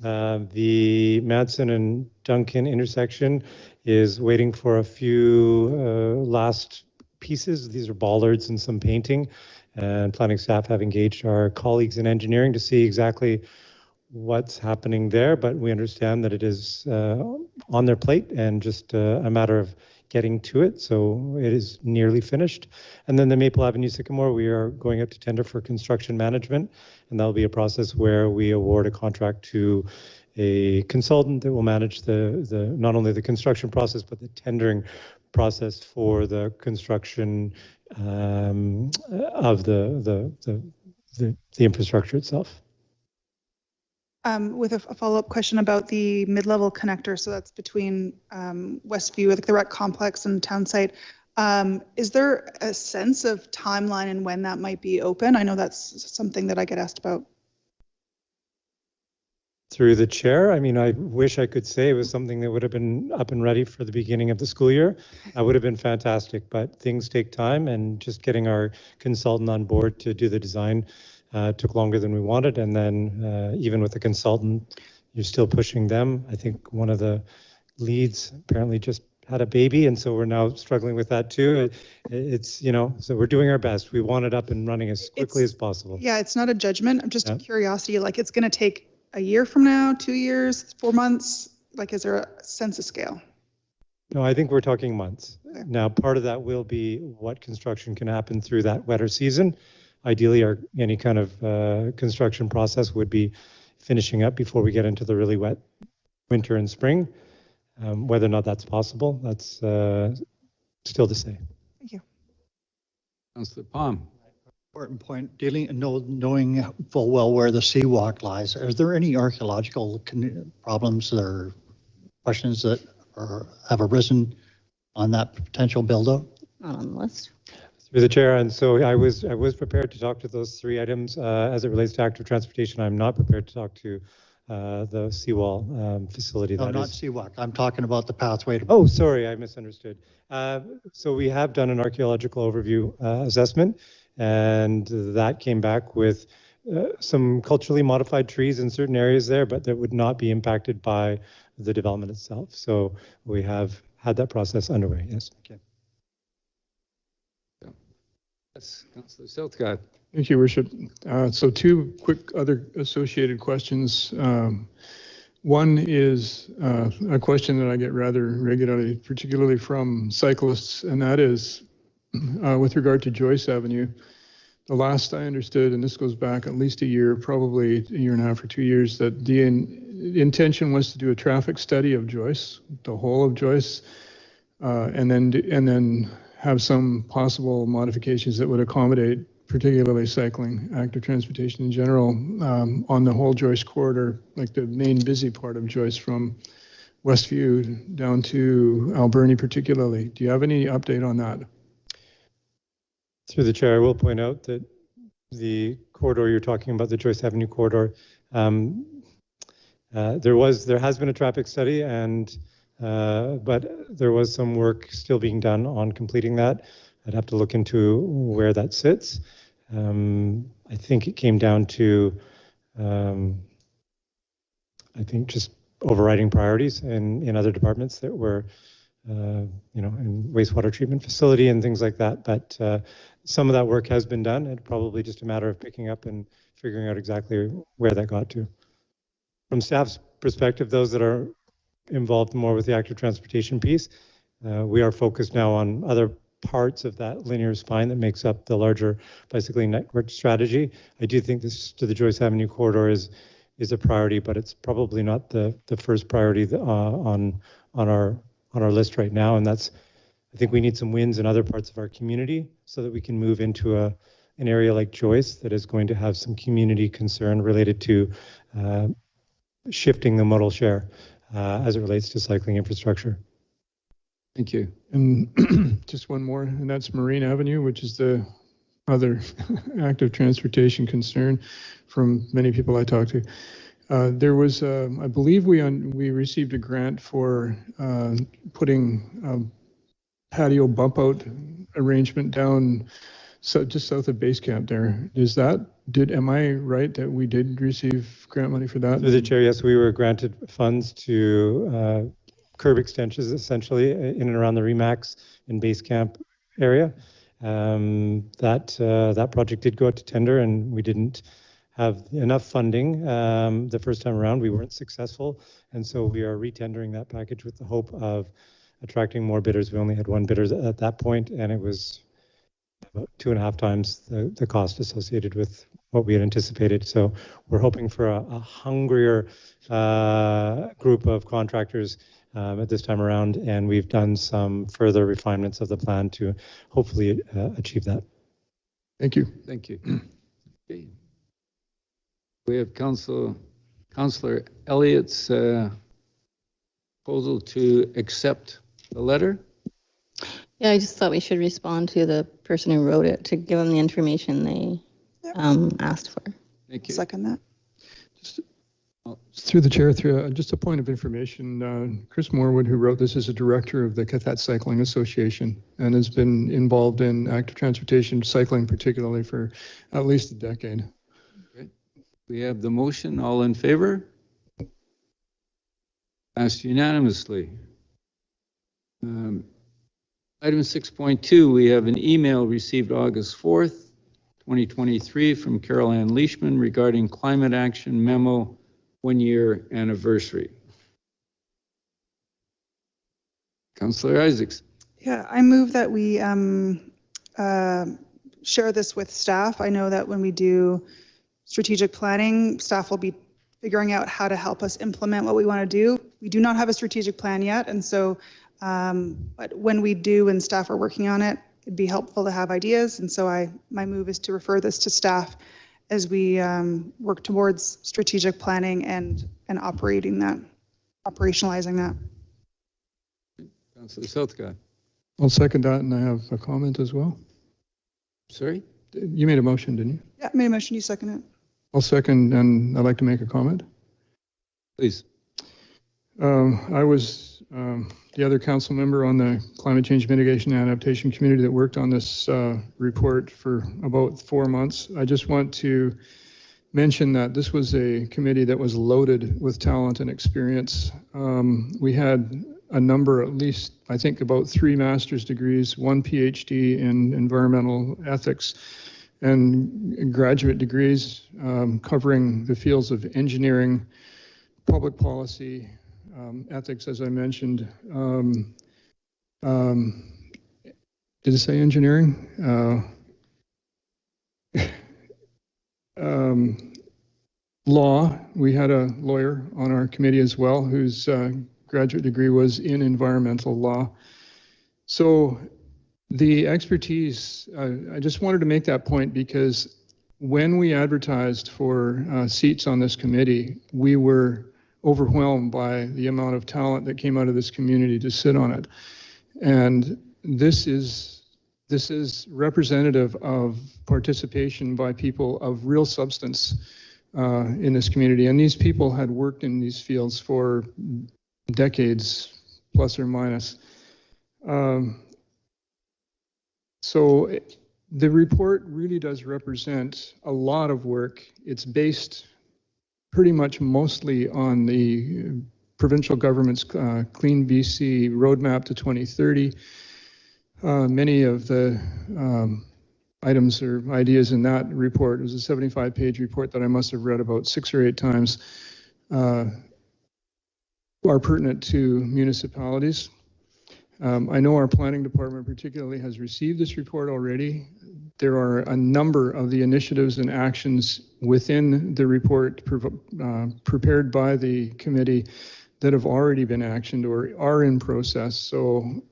The Madsen and Duncan intersection is waiting for a few last pieces. These are bollards and some painting, and planning staff have engaged our colleagues in engineering to see exactly what's happening there, but we understand that it is on their plate and just a matter of getting to it. So it is nearly finished. And then the Maple Avenue Sycamore, we are going out to tender for construction management, and that'll be a process where we award a contract to a consultant that will manage the not only the construction process, but the tendering process for the construction of the infrastructure itself. With a follow-up question about the mid-level connector, so that's between Westview, like the rec complex and town site. Is there a sense of timeline and when that might be open? I know that's something that I get asked about. Through the chair, I mean, I wish I could say it was something that would have been up and ready for the beginning of the school year. That would have been fantastic, but things take time, and just getting our consultant on board to do the design took longer than we wanted. And then even with the consultant, you're still pushing them. I think one of the leads apparently just had a baby, and so we're now struggling with that too. It's, you know, so we're doing our best. We want it up and running as quickly as possible. Yeah, it's not a judgment. I'm just a curiosity. Like, it's going to take a year from now, 2 years, 4 months? Like, is there a sense of scale? No, I think we're talking months. Okay. Now, part of that will be what construction can happen through that wetter season. Ideally, any kind of construction process would be finishing up before we get into the really wet winter and spring. Whether or not that's possible, that's still to say. Thank you. Councillor Palm. Important point, knowing full well where the seawalk lies. Are there any archaeological problems or questions that have arisen on that potential build-out? Not on the list. Through the chair, and so I was prepared to talk to those 3 items as it relates to active transportation. I'm not prepared to talk to the seawall facility. No, not seawalk. I'm talking about the pathway to. Oh, sorry, I misunderstood. So we have done an archaeological overview assessment, and that came back with some culturally modified trees in certain areas there, but that would not be impacted by the development itself. So we have had that process underway. Yes. Okay. Yes, Councillor Southcott. Thank you, Worship. So 2 quick other associated questions. One is a question that I get rather regularly, particularly from cyclists, and that is with regard to Joyce Avenue. The last I understood, and this goes back at least a year, probably a year and a half or 2 years, that the intention was to do a traffic study of Joyce, the whole of Joyce, and then have some possible modifications that would accommodate particularly cycling, active transportation in general, on the whole Joyce corridor, like the main busy part of Joyce from Westview down to Alberni particularly. Do you have any update on that? Through the chair, I will point out that the corridor you're talking about, the Joyce Avenue corridor, There has been a traffic study, but there was some work still being done on completing that. I'd have to look into where that sits. I think it came down to, I think, just overriding priorities in other departments that were, in wastewater treatment facility and things like that. But some of that work has been done. It's probably just a matter of picking up and figuring out exactly where that got to. From staff's perspective, those that are involved more with the active transportation piece, we are focused now on other parts of that linear spine that makes up the larger bicycling network strategy. I do think this to the Joyce Avenue corridor is a priority, but it's probably not the first priority on our list right now. And that's, I think we need some wins in other parts of our community so that we can move into an area like Joyce that is going to have some community concern related to shifting the modal share as it relates to cycling infrastructure. Thank you. And just one more, and that's Marine Avenue, which is the other active transportation concern from many people I talked to. There was, I believe we received a grant for putting a patio bump out arrangement down just south of base camp there. Am I right that we did receive grant money for that? Through the chair, yes, we were granted funds to curb extensions essentially in and around the Remax and base camp area. That project did go out to tender, and we didn't have enough funding the first time around. We weren't successful, and so we are retendering that package with the hope of attracting more bidders. We only had one bidder at that point, and it was about 2.5 times the cost associated with what we had anticipated. So we're hoping for a hungrier group of contractors at this time around, and we've done some further refinements of the plan to hopefully achieve that. Thank you. Thank you. Okay. We have Councillor Elliott's proposal to accept the letter. Yeah, I just thought we should respond to the person who wrote it to give them the information they asked for. Thank you. Second that. Through the chair, just a point of information, Chris Morwood, who wrote this, is a director of the Qathet Cycling Association and has been involved in active transportation cycling, particularly for at least a decade. Okay. We have the motion. All in favor? Passed unanimously. Item 6.2, we have an email received August 4th, 2023 from Carol Ann Leishman regarding climate action memo 1-year anniversary. Councillor Isakson. Yeah, I move that we share this with staff. I know that when we do strategic planning, staff will be figuring out how to help us implement what we want to do. We do not have a strategic plan yet, and so, but when we do and staff are working on it, it'd be helpful to have ideas. And so my move is to refer this to staff as we work towards strategic planning and operationalizing that. Councillor Southcott. I'll second that, and I have a comment as well. Sorry? You made a motion, didn't you? Yeah, I made a motion, you second it. I'll second, and I'd like to make a comment. Please. I was the other council member on the Climate Change Mitigation and Adaptation Committee that worked on this report for about 4 months. I just want to mention that this was a committee that was loaded with talent and experience. We had a number, at least, I think about 3 master's degrees, 1 PhD in environmental ethics, and graduate degrees covering the fields of engineering, public policy, ethics, as I mentioned. Did it say engineering? Law. We had a lawyer on our committee as well whose graduate degree was in environmental law. So the expertise, I just wanted to make that point because when we advertised for seats on this committee, we were overwhelmed by the amount of talent that came out of this community to sit on it. And this is representative of participation by people of real substance in this community. And these people had worked in these fields for decades, plus or minus. So the report really does represent a lot of work. It's based pretty much mostly on the provincial government's Clean BC roadmap to 2030. Many of the items or ideas in that report, it was a 75-page report that I must have read about 6 or 8 times, are pertinent to municipalities. I know our planning department particularly has received this report already. There are a number of the initiatives and actions within the report prepared by the committee that have already been actioned or are in process. So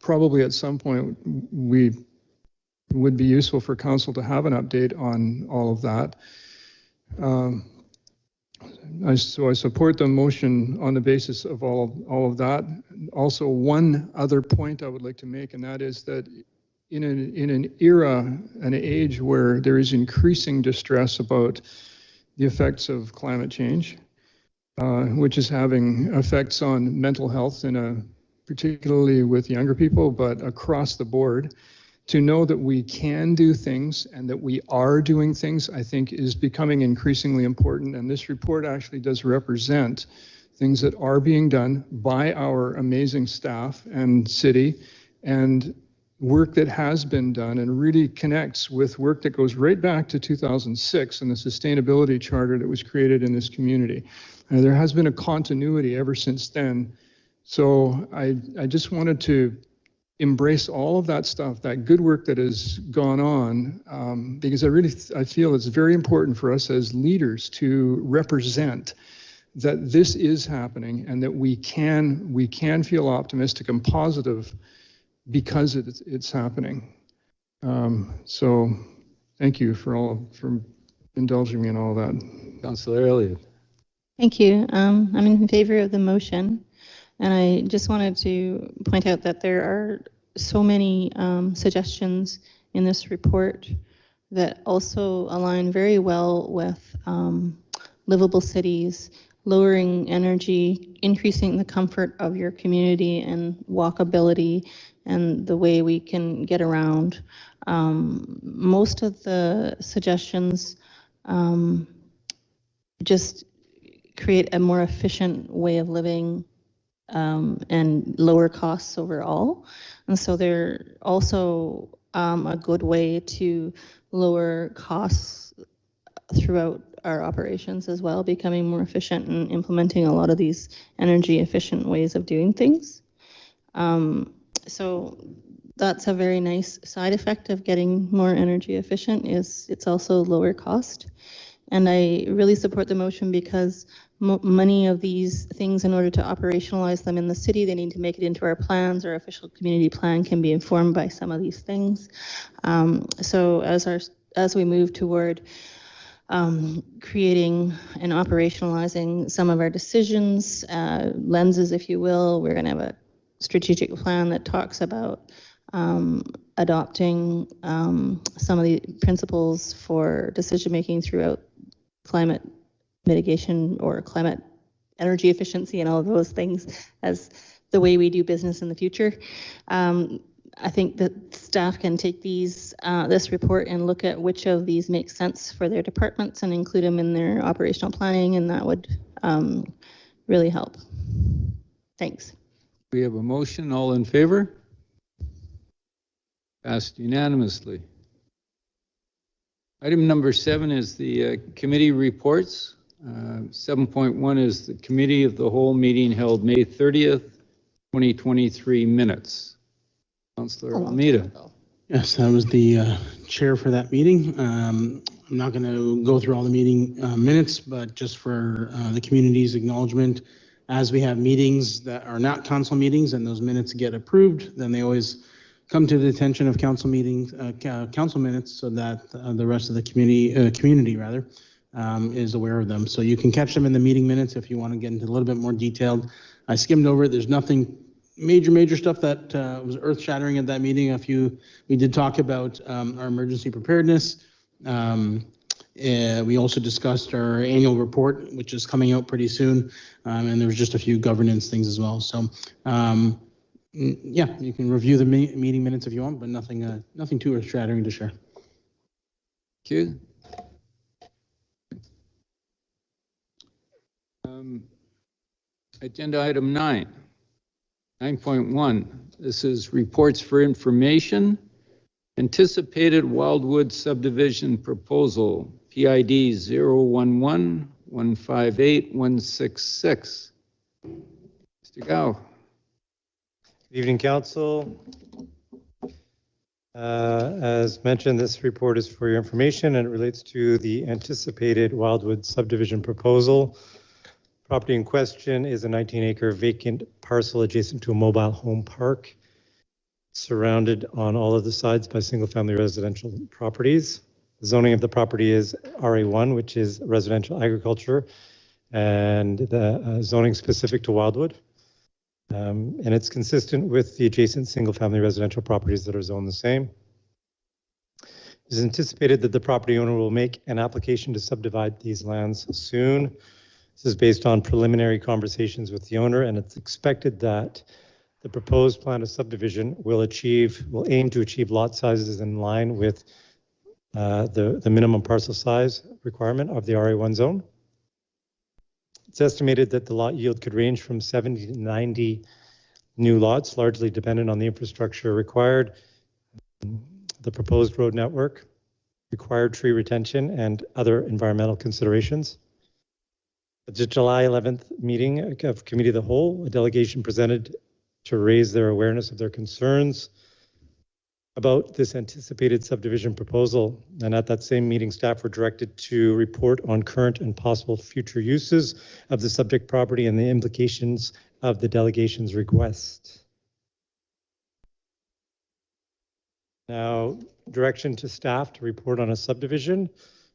probably at some point we would be useful for council to have an update on all of that. So I support the motion on the basis of all of that. Also, one other point I would like to make, and that is that in an era, an age where there is increasing distress about the effects of climate change, which is having effects on mental health particularly with younger people, but across the board, to know that we can do things and that we are doing things, I think is becoming increasingly important. And this report actually does represent things that are being done by our amazing staff and city, and work that has been done, and really connects with work that goes right back to 2006 and the sustainability charter that was created in this community. There has been a continuity ever since then. So I just wanted to embrace all of that stuff, that good work that has gone on, because I feel it's very important for us as leaders to represent that this is happening and that we can feel optimistic and positive because it's happening. So thank you for indulging me in all that. Councillor Elliott. Thank you. I'm in favor of the motion. And I just wanted to point out that there are so many suggestions in this report that also align very well with livable cities, lowering energy, increasing the comfort of your community and walkability and the way we can get around. Most of the suggestions just create a more efficient way of living and lower costs overall. And so they're also a good way to lower costs throughout our operations as well, becoming more efficient and implementing a lot of these energy efficient ways of doing things. So that's a very nice side effect of getting more energy efficient, is it's also lower cost. And I really support the motion because many of these things, in order to operationalize them in the city, they need to make it into our plans. Our official community plan can be informed by some of these things. So as we move toward creating and operationalizing some of our decisions, lenses, if you will, we're going to have a strategic plan that talks about adopting some of the principles for decision making throughout climate mitigation or climate energy efficiency and all of those things as the way we do business in the future. I think that staff can take this report and look at which of these make sense for their departments and include them in their operational planning, and that would really help. Thanks. We have a motion. All in favor? Passed unanimously. Item number 7 is the committee reports. 7.1 is the Committee of the Whole meeting held May 30th, 2023 minutes. Councillor Almeida. Yes, I was the chair for that meeting. I'm not going to go through all the meeting minutes, but just for the community's acknowledgement, as we have meetings that are not council meetings and those minutes get approved, then they always come to the attention of council meetings, council minutes, so that the rest of the community is aware of them. So you can catch them in the meeting minutes if you want to get into a little bit more detailed. I skimmed over it. There's nothing major stuff that was earth-shattering at that meeting. We did talk about our emergency preparedness We also discussed our annual report, which is coming out pretty soon, and there was just a few governance things as well. So, yeah, you can review the meeting minutes if you want, but nothing too earth-shattering to share. Thank you. Agenda item 9.1. This is reports for information. Anticipated Wildwood subdivision proposal, PID 011-158-166. Mr. Gao. Good evening, Council. As mentioned, this report is for your information and it relates to the anticipated Wildwood subdivision proposal. Property in question is a 19-acre vacant parcel adjacent to a mobile home park, surrounded on all of the sides by single-family residential properties. The zoning of the property is RA1, which is residential agriculture, and the zoning specific to Wildwood. And it's consistent with the adjacent single-family residential properties that are zoned the same. It is anticipated that the property owner will make an application to subdivide these lands soon. This is based on preliminary conversations with the owner, and it's expected that the proposed plan of subdivision will aim to achieve lot sizes in line with the minimum parcel size requirement of the RA1 zone. It's estimated that the lot yield could range from 70 to 90 new lots, largely dependent on the infrastructure required, the proposed road network, required tree retention, and other environmental considerations. At the July 11th meeting of Committee of the Whole, a delegation presented to raise their awareness of their concerns about this anticipated subdivision proposal. And at that same meeting, staff were directed to report on current and possible future uses of the subject property and the implications of the delegation's request. Now, direction to staff to report on a subdivision,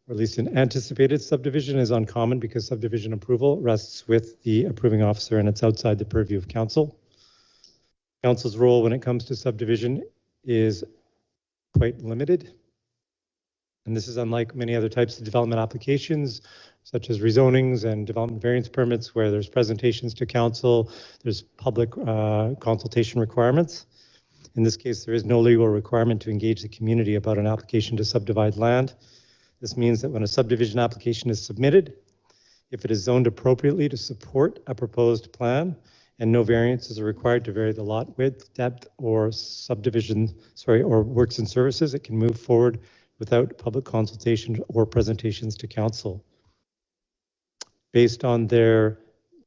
or at least an anticipated subdivision, is uncommon because subdivision approval rests with the approving officer and it's outside the purview of council. Council's role when it comes to subdivision is quite limited. And this is unlike many other types of development applications, such as rezonings and development variance permits, where there's presentations to council, there's public consultation requirements. In this case, there is no legal requirement to engage the community about an application to subdivide land. This means that when a subdivision application is submitted, if it is zoned appropriately to support a proposed plan, and no variances are required to vary the lot width, depth, or or works and services, it can move forward without public consultation or presentations to council. Based on their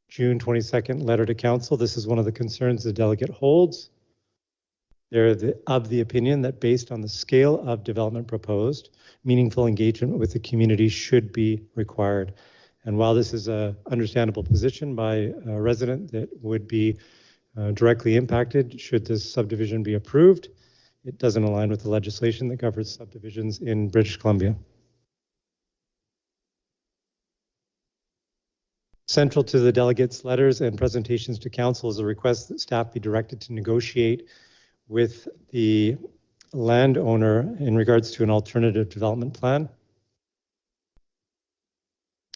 June 22nd letter to council, this is one of the concerns the delegate holds. They're of the opinion that based on the scale of development proposed, meaningful engagement with the community should be required. And while this is an understandable position by a resident that would be directly impacted should this subdivision be approved, it doesn't align with the legislation that governs subdivisions in British Columbia. Central to the delegates' letters and presentations to council is a request that staff be directed to negotiate with the landowner in regards to an alternative development plan.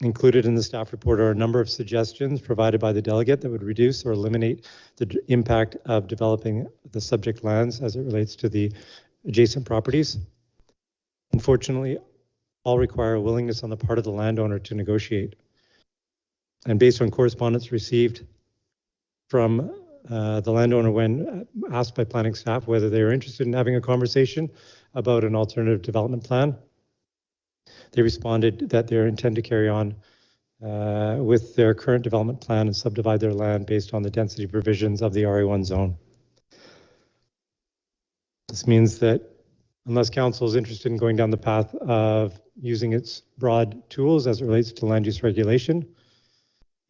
Included in the staff report are a number of suggestions provided by the delegate that would reduce or eliminate the impact of developing the subject lands as it relates to the adjacent properties. Unfortunately, all require a willingness on the part of the landowner to negotiate. And based on correspondence received from the landowner when asked by planning staff whether they are interested in having a conversation about an alternative development plan, they responded that they intend to carry on with their current development plan and subdivide their land based on the density provisions of the RA1 zone. This means that unless council is interested in going down the path of using its broad tools as it relates to land use regulation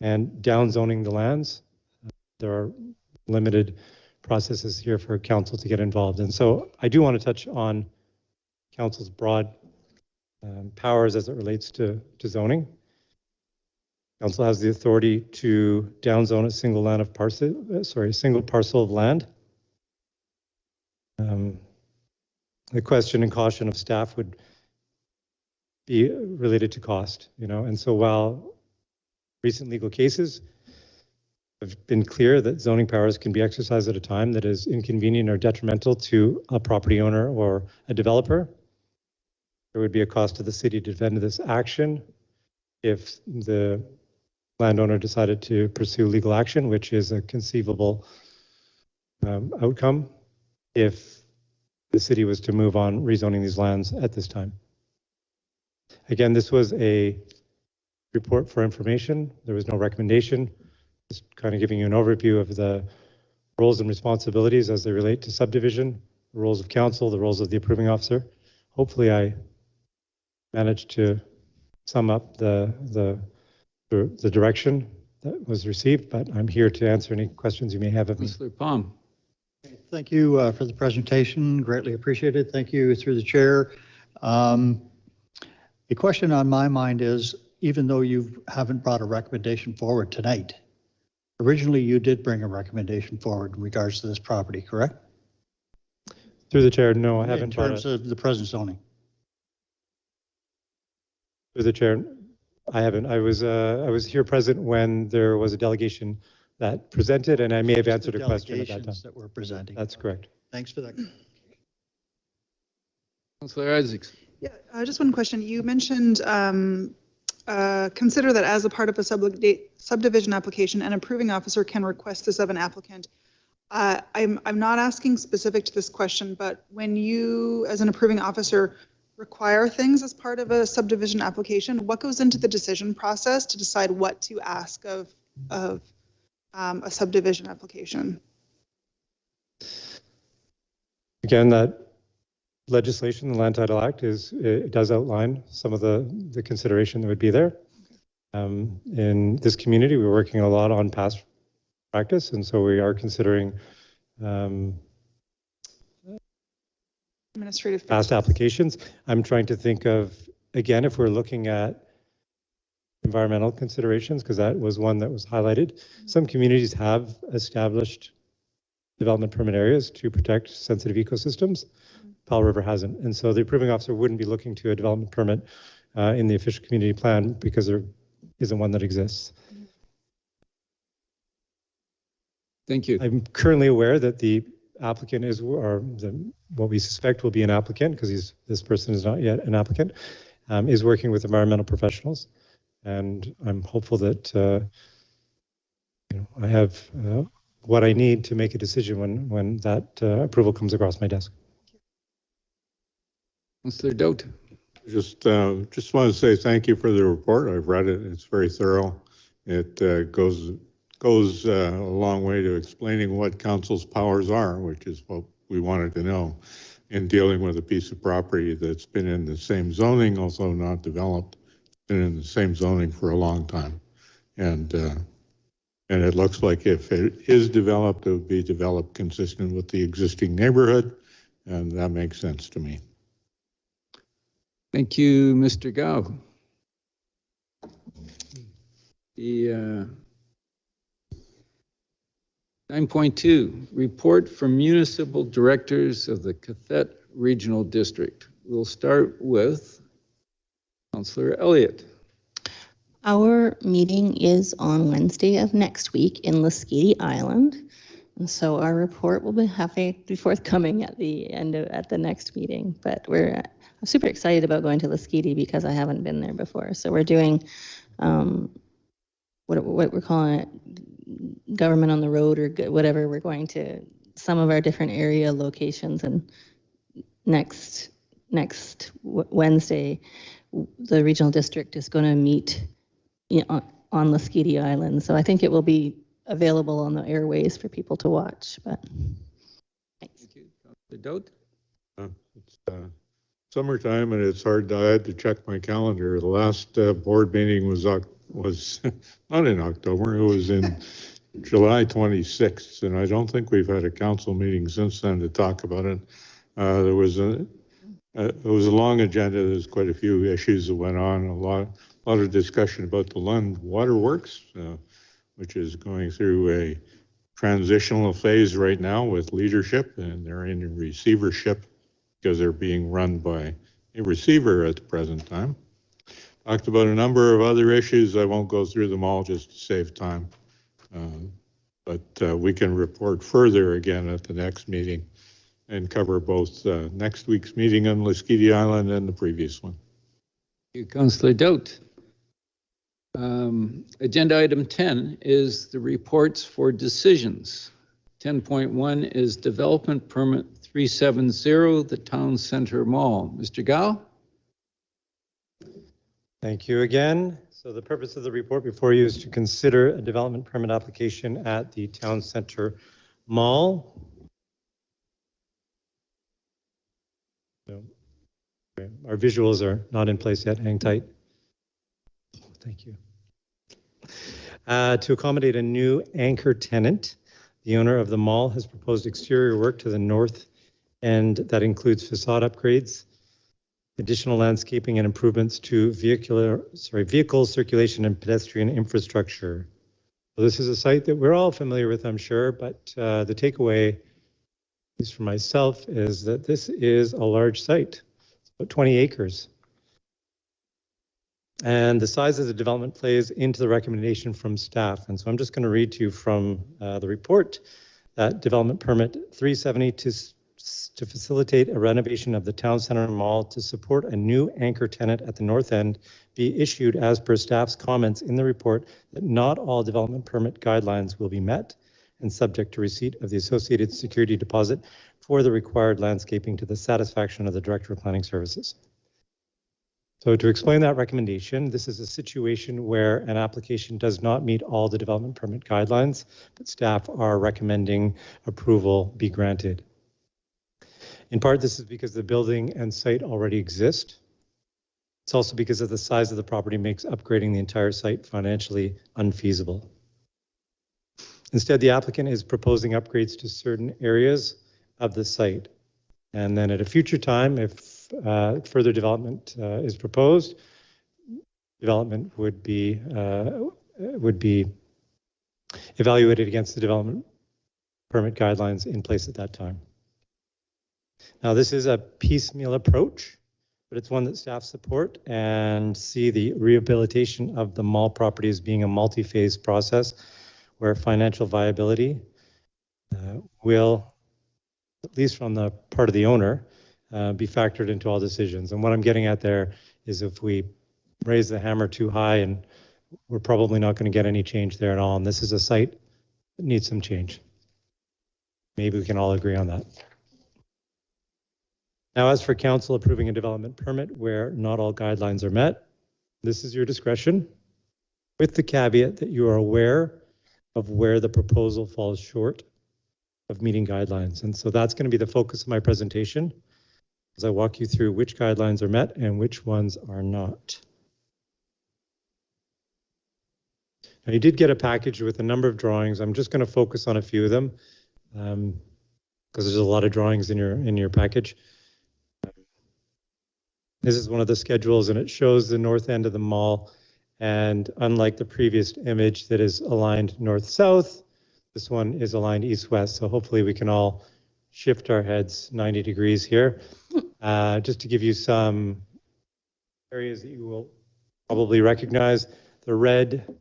and downzoning the lands, there are limited processes here for council to get involved. And so I do want to touch on council's broad powers as it relates to zoning. Council has the authority to downzone a single parcel of land. The question and caution of staff would be related to cost, you know. And so while recent legal cases have been clear that zoning powers can be exercised at a time that is inconvenient or detrimental to a property owner or a developer, there would be a cost to the city to defend this action if the landowner decided to pursue legal action, which is a conceivable outcome if the city was to move on rezoning these lands at this time. Again, this was a report for information. There was no recommendation. Just kind of giving you an overview of the roles and responsibilities as they relate to subdivision, the roles of council, the roles of the approving officer. Hopefully I managed to sum up the direction that was received, but I'm here to answer any questions you may have of me. Councillor Palm. Thank you for the presentation. Greatly appreciated. Thank you through the chair. The question on my mind is, even though you haven't brought a recommendation forward tonight, originally you did bring a recommendation forward in regards to this property, correct? Through the chair, no, I haven't. In terms of the present zoning. Through the chair, I haven't. I was here present when there was a delegation that presented, and I may have answered a question at that time. That were presenting. That's correct. Thanks for that. Councillor Isakson. Yeah, just one question. You mentioned consider that as a part of a subdivision application, an approving officer can request this of an applicant. I'm not asking specific to this question, but when you, as an approving officer, require things as part of a subdivision application, what goes into the decision process to decide what to ask of a subdivision application? Again, that legislation, the Land Title Act, it does outline some of the consideration that would be there. In this community, we're working a lot on past practice, and so we are considering Administrative past applications. I'm trying to think of, again, if we're looking at environmental considerations, because that was one that was highlighted. Some communities have established development permit areas to protect sensitive ecosystems. Powell River hasn't. And so the approving officer wouldn't be looking to a development permit in the official community plan because there isn't one that exists. Thank you. I'm currently aware that the applicant is, or what we suspect will be an applicant, because this person is not yet an applicant, is working with environmental professionals. And I'm hopeful that I have what I need to make a decision when that approval comes across my desk. Councillor Dote. Just want to say thank you for the report. I've read it. It's very thorough. It goes a long way to explaining what council's powers are, which is what we wanted to know in dealing with a piece of property that's been in the same zoning, although not developed, been in the same zoning for a long time. And it looks like if it is developed, it would be developed consistent with the existing neighborhood, and that makes sense to me. Thank you, Mr. Gao. The 9.2, report from municipal directors of the Qathet Regional District. We'll start with Councillor Elliott. Our meeting is on Wednesday of next week in Lasqueti Island. And so our report will be forthcoming at the next meeting. But I'm super excited about going to Lasqueti because I haven't been there before. So we're doing what we're calling it, government on the road, or whatever. We're going to some of our different area locations, and next Wednesday, the regional district is going to meet on Lasqueti Island. So I think it will be available on the airways for people to watch. But thanks. Thank you, Councillor Dote. It's summertime, and it's hard. I had to check my calendar. The last board meeting was not in October. It was in July 26th, and I don't think we've had a council meeting since then to talk about it. It was a long agenda. There's quite a few issues that went on. A lot of discussion about the Lund Waterworks, which is going through a transitional phase right now with leadership, and they're in a receivership because they're being run by a receiver at the present time. talked about a number of other issues. I won't go through them all just to save time. But we can report further again at the next meeting and cover both next week's meeting on Lasqueti Island and the previous one. Thank you, Councillor Doubt. Agenda item 10 is the reports for decisions. 10.1 is development permit 370, the Town Centre Mall. Mr. Gao? Thank you again. So the purpose of the report before you is to consider a development permit application at the Town Centre Mall. So, okay, our visuals are not in place yet. Hang tight. Thank you. To accommodate a new anchor tenant, the owner of the mall has proposed exterior work to the north end that includes facade upgrades, additional landscaping and improvements to vehicle circulation and pedestrian infrastructure. So this is a site that we're all familiar with, I'm sure, but the takeaway, at least for myself, is that this is a large site. It's about 20 acres. And the size of the development plays into the recommendation from staff. And so I'm just going to read to you from the report that development permit 370 to facilitate a renovation of the Town Centre Mall to support a new anchor tenant at the north end be issued as per staff's comments in the report that not all development permit guidelines will be met and subject to receipt of the associated security deposit for the required landscaping to the satisfaction of the Director of Planning Services. So to explain that recommendation, this is a situation where an application does not meet all the development permit guidelines, but staff are recommending approval be granted. In part, this is because the building and site already exist. It's also because of the size of the property makes upgrading the entire site financially unfeasible. Instead, the applicant is proposing upgrades to certain areas of the site. And then at a future time, if further development is proposed, development would be evaluated against the development permit guidelines in place at that time. Now, this is a piecemeal approach, but it's one that staff support and see the rehabilitation of the mall property as being a multi-phase process where financial viability will, at least from the part of the owner, be factored into all decisions. And what I'm getting at there is if we raise the hammer too high, and we're probably not going to get any change there at all. And this is a site that needs some change. Maybe we can all agree on that. Now, as for council approving a development permit where not all guidelines are met, this is your discretion, with the caveat that you are aware of where the proposal falls short of meeting guidelines. And so that's going to be the focus of my presentation as I walk you through which guidelines are met and which ones are not. Now, you did get a package with a number of drawings. I'm just going to focus on a few of them because there's a lot of drawings in your package. This is one of the schedules, and it shows the north end of the mall. And unlike the previous image that is aligned north-south, this one is aligned east-west. So hopefully we can all shift our heads 90 degrees here. Just to give you some areas that you will probably recognize, the red,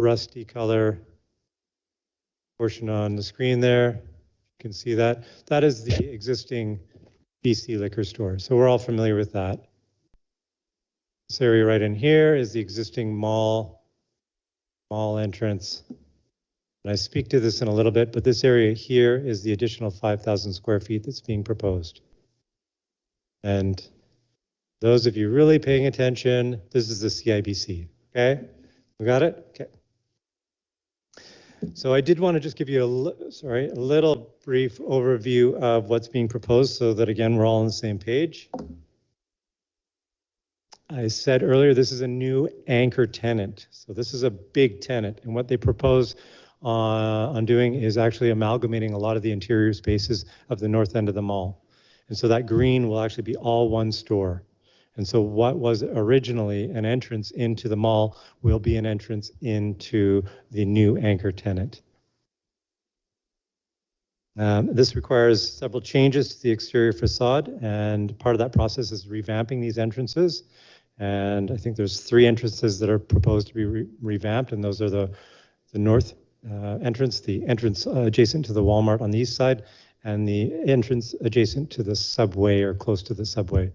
rusty color portion on the screen there. You can see that. That is the existing BC liquor store. So we're all familiar with that. This area right in here is the existing mall entrance. And I speak to this in a little bit, but this area here is the additional 5,000 square feet that's being proposed. And those of you really paying attention, this is the CIBC, okay? We got it? Okay. So I did want to just give you a little brief overview of what's being proposed so that, again, we're all on the same page. I said earlier, this is a new anchor tenant. So this is a big tenant, and what they propose on doing is actually amalgamating a lot of the interior spaces of the north end of the mall. And so that green will actually be all one store. And so what was originally an entrance into the mall will be an entrance into the new anchor tenant. This requires several changes to the exterior facade, and part of that process is revamping these entrances And I think there's 3 entrances that are proposed to be revamped, and those are the north entrance, the entrance adjacent to the Walmart on the east side, and the entrance adjacent to the subway or close to the subway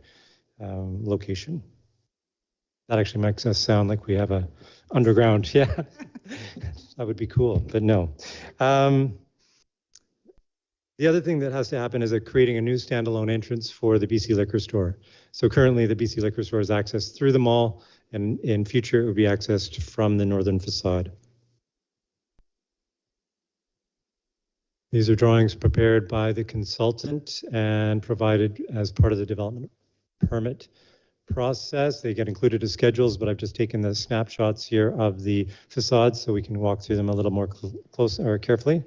location. That actually makes us sound like we have a underground, yeah, that would be cool, but no. The other thing that has to happen is creating a new standalone entrance for the BC Liquor Store. So currently the BC Liquor Store is accessed through the mall, and in future it would be accessed from the northern facade. These are drawings prepared by the consultant and provided as part of the development permit process. They get included as schedules, but I've just taken the snapshots here of the facades so we can walk through them a little more close or carefully.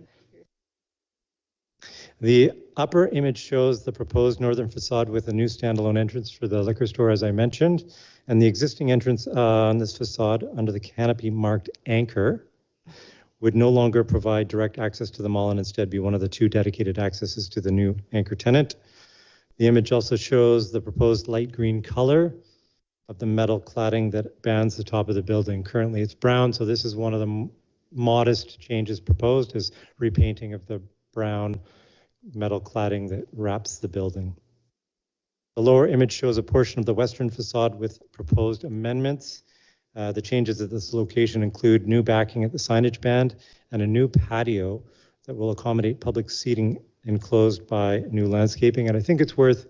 The upper image shows the proposed northern facade with a new standalone entrance for the liquor store, as I mentioned, and the existing entrance on this facade under the canopy marked anchor would no longer provide direct access to the mall and instead be one of the 2 dedicated accesses to the new anchor tenant. The image also shows the proposed light green color of the metal cladding that bands the top of the building. Currently it's brown, so this is one of the modest changes proposed, is repainting of the brown metal cladding that wraps the building. The lower image shows a portion of the western facade with proposed amendments. The changes at this location include new backing at the signage band and a new patio that will accommodate public seating enclosed by new landscaping. And I think it's worth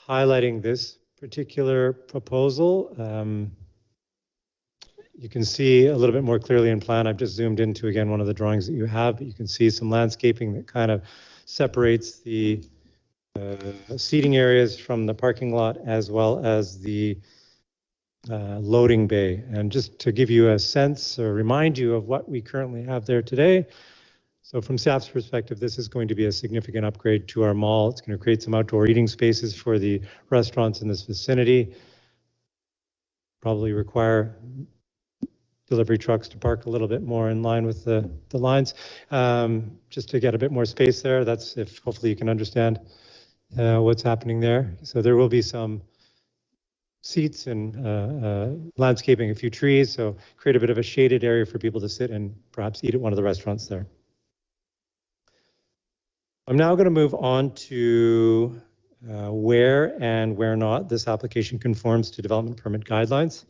highlighting this particular proposal. You can see a little bit more clearly in plan. I've just zoomed into, again, one of the drawings that you have, but you can see some landscaping that kind of separates the seating areas from the parking lot as well as the loading bay. And just to give you a sense or remind you of what we currently have there today. So from staff's perspective, this is going to be a significant upgrade to our mall. It's going to create some outdoor eating spaces for the restaurants in this vicinity. Probably require delivery trucks to park a little bit more in line with the lines, just to get a bit more space there. That's if hopefully you can understand what's happening there. So there will be some seats and landscaping, a few trees, so create a bit of a shaded area for people to sit and perhaps eat at one of the restaurants there. I'm now going to move on to where and where not this application conforms to development permit guidelines.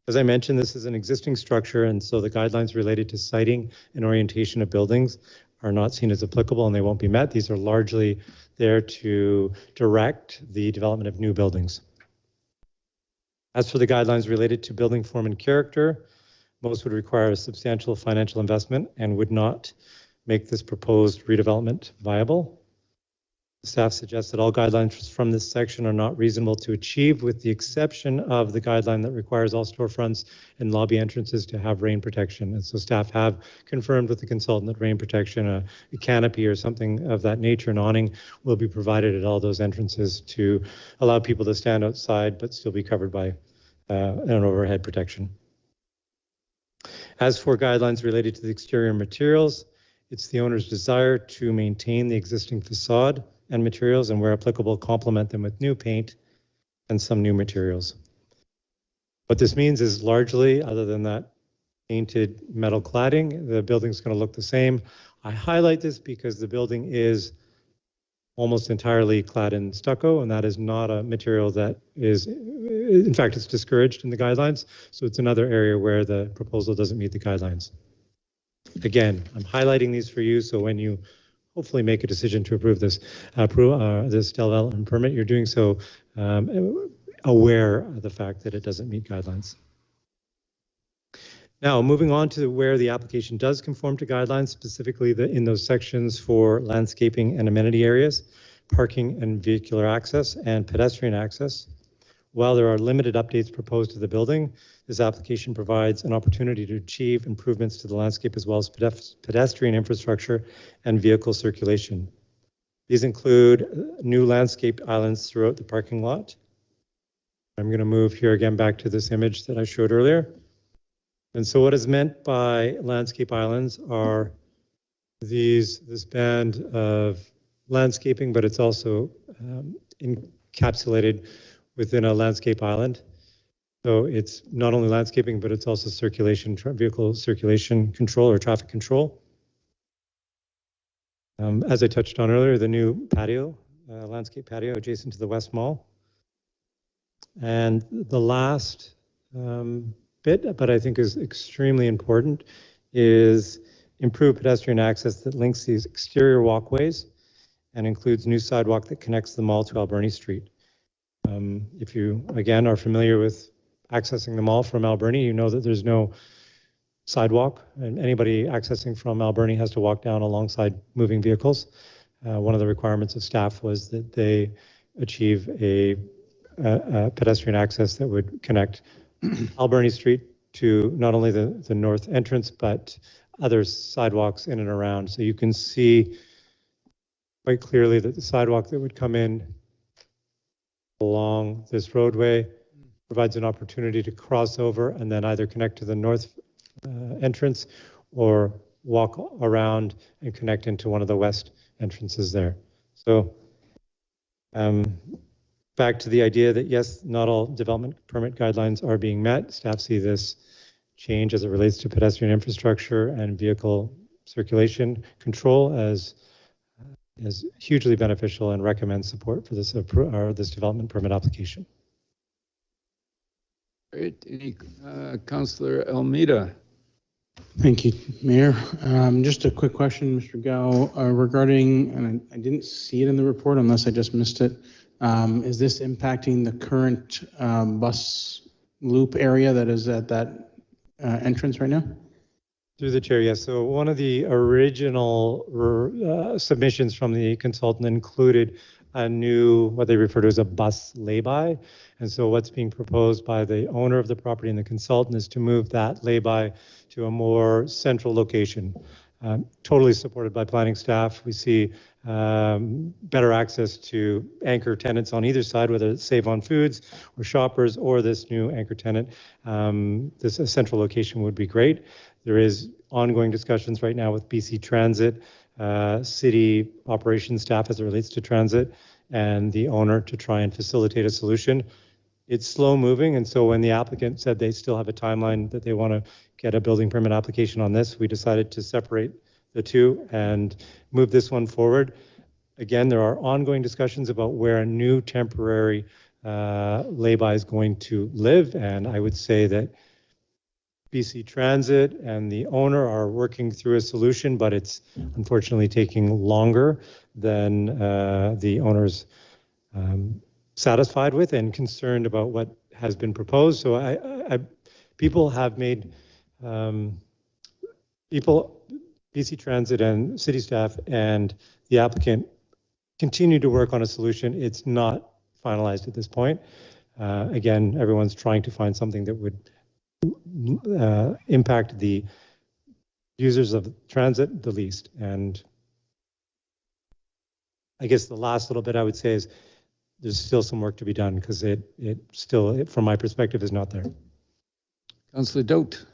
As I mentioned, this is an existing structure, and so the guidelines related to siting and orientation of buildings are not seen as applicable and they won't be met. These are largely there to direct the development of new buildings. As for the guidelines related to building form and character, most would require a substantial financial investment and would not make this proposed redevelopment viable. Staff suggests that all guidelines from this section are not reasonable to achieve, with the exception of the guideline that requires all storefronts and lobby entrances to have rain protection. And so staff have confirmed with the consultant that rain protection, a canopy or something of that nature, an awning, will be provided at all those entrances to allow people to stand outside but still be covered by an overhead protection. As for guidelines related to the exterior materials, it's the owner's desire to maintain the existing facade and materials, and where applicable, complement them with new paint and some new materials. What this means is largely, other than that painted metal cladding, the building's going to look the same. I highlight this because the building is almost entirely clad in stucco, and that is not a material that is, in fact, it's discouraged in the guidelines. So it's another area where the proposal doesn't meet the guidelines. Again, I'm highlighting these for you, so when you hopefully make a decision to approve this development permit, you're doing so aware of the fact that it doesn't meet guidelines. Now, moving on to where the application does conform to guidelines, specifically in those sections for landscaping and amenity areas, parking and vehicular access, and pedestrian access. While there are limited updates proposed to the building, this application provides an opportunity to achieve improvements to the landscape as well as pedestrian infrastructure and vehicle circulation. These include new landscape islands throughout the parking lot. I'm going to move here again back to this image that I showed earlier. And so what is meant by landscape islands are this band of landscaping, but it's also encapsulated within a landscape island. So it's not only landscaping, but it's also circulation, vehicle circulation control or traffic control. As I touched on earlier, the new patio, landscape patio adjacent to the West Mall. And the last bit, but I think is extremely important, is improved pedestrian access that links these exterior walkways and includes new sidewalk that connects the mall to Alberni Street. If you, again, are familiar with accessing the mall from Alberni, you know that there's no sidewalk, and anybody accessing from Alberni has to walk down alongside moving vehicles. One of the requirements of staff was that they achieve a pedestrian access that would connect Alberni Street to not only the north entrance, but other sidewalks in and around. So you can see quite clearly that the sidewalk that would come in along this roadway provides an opportunity to cross over and then either connect to the north entrance or walk around and connect into one of the west entrances there. So back to the idea that yes, not all development permit guidelines are being met. Staff see this change as it relates to pedestrian infrastructure and vehicle circulation control as hugely beneficial and recommend support for this development permit application. Great. Councillor Almeida. Thank you, Mayor. Just a quick question, Mr. Gao, regarding, and I didn't see it in the report unless I just missed it. Is this impacting the current bus loop area that is at that entrance right now? Through the chair, yes. So one of the original submissions from the consultant included a new, what they refer to as a bus lay-by. And so what's being proposed by the owner of the property and the consultant is to move that lay-by to a more central location. Totally supported by planning staff. We see better access to anchor tenants on either side, whether it's Save on Foods or Shoppers or this new anchor tenant. This central location would be great. There is ongoing discussions right now with BC Transit, city operations staff as it relates to transit, and the owner to try and facilitate a solution. It's slow moving, and so when the applicant said they still have a timeline that they want to get a building permit application on this, we decided to separate the two and move this one forward. Again, there are ongoing discussions about where a new temporary lay-by is going to live, and I would say that BC Transit and the owner are working through a solution, but it's unfortunately taking longer than the owner's satisfied with and concerned about what has been proposed. So people have made, BC Transit and city staff and the applicant continue to work on a solution. It's not finalized at this point. Again, everyone's trying to find something that would impact the users of transit the least. And I guess the last little bit I would say is there's still some work to be done because it still, from my perspective, is not there. Councillor Doat.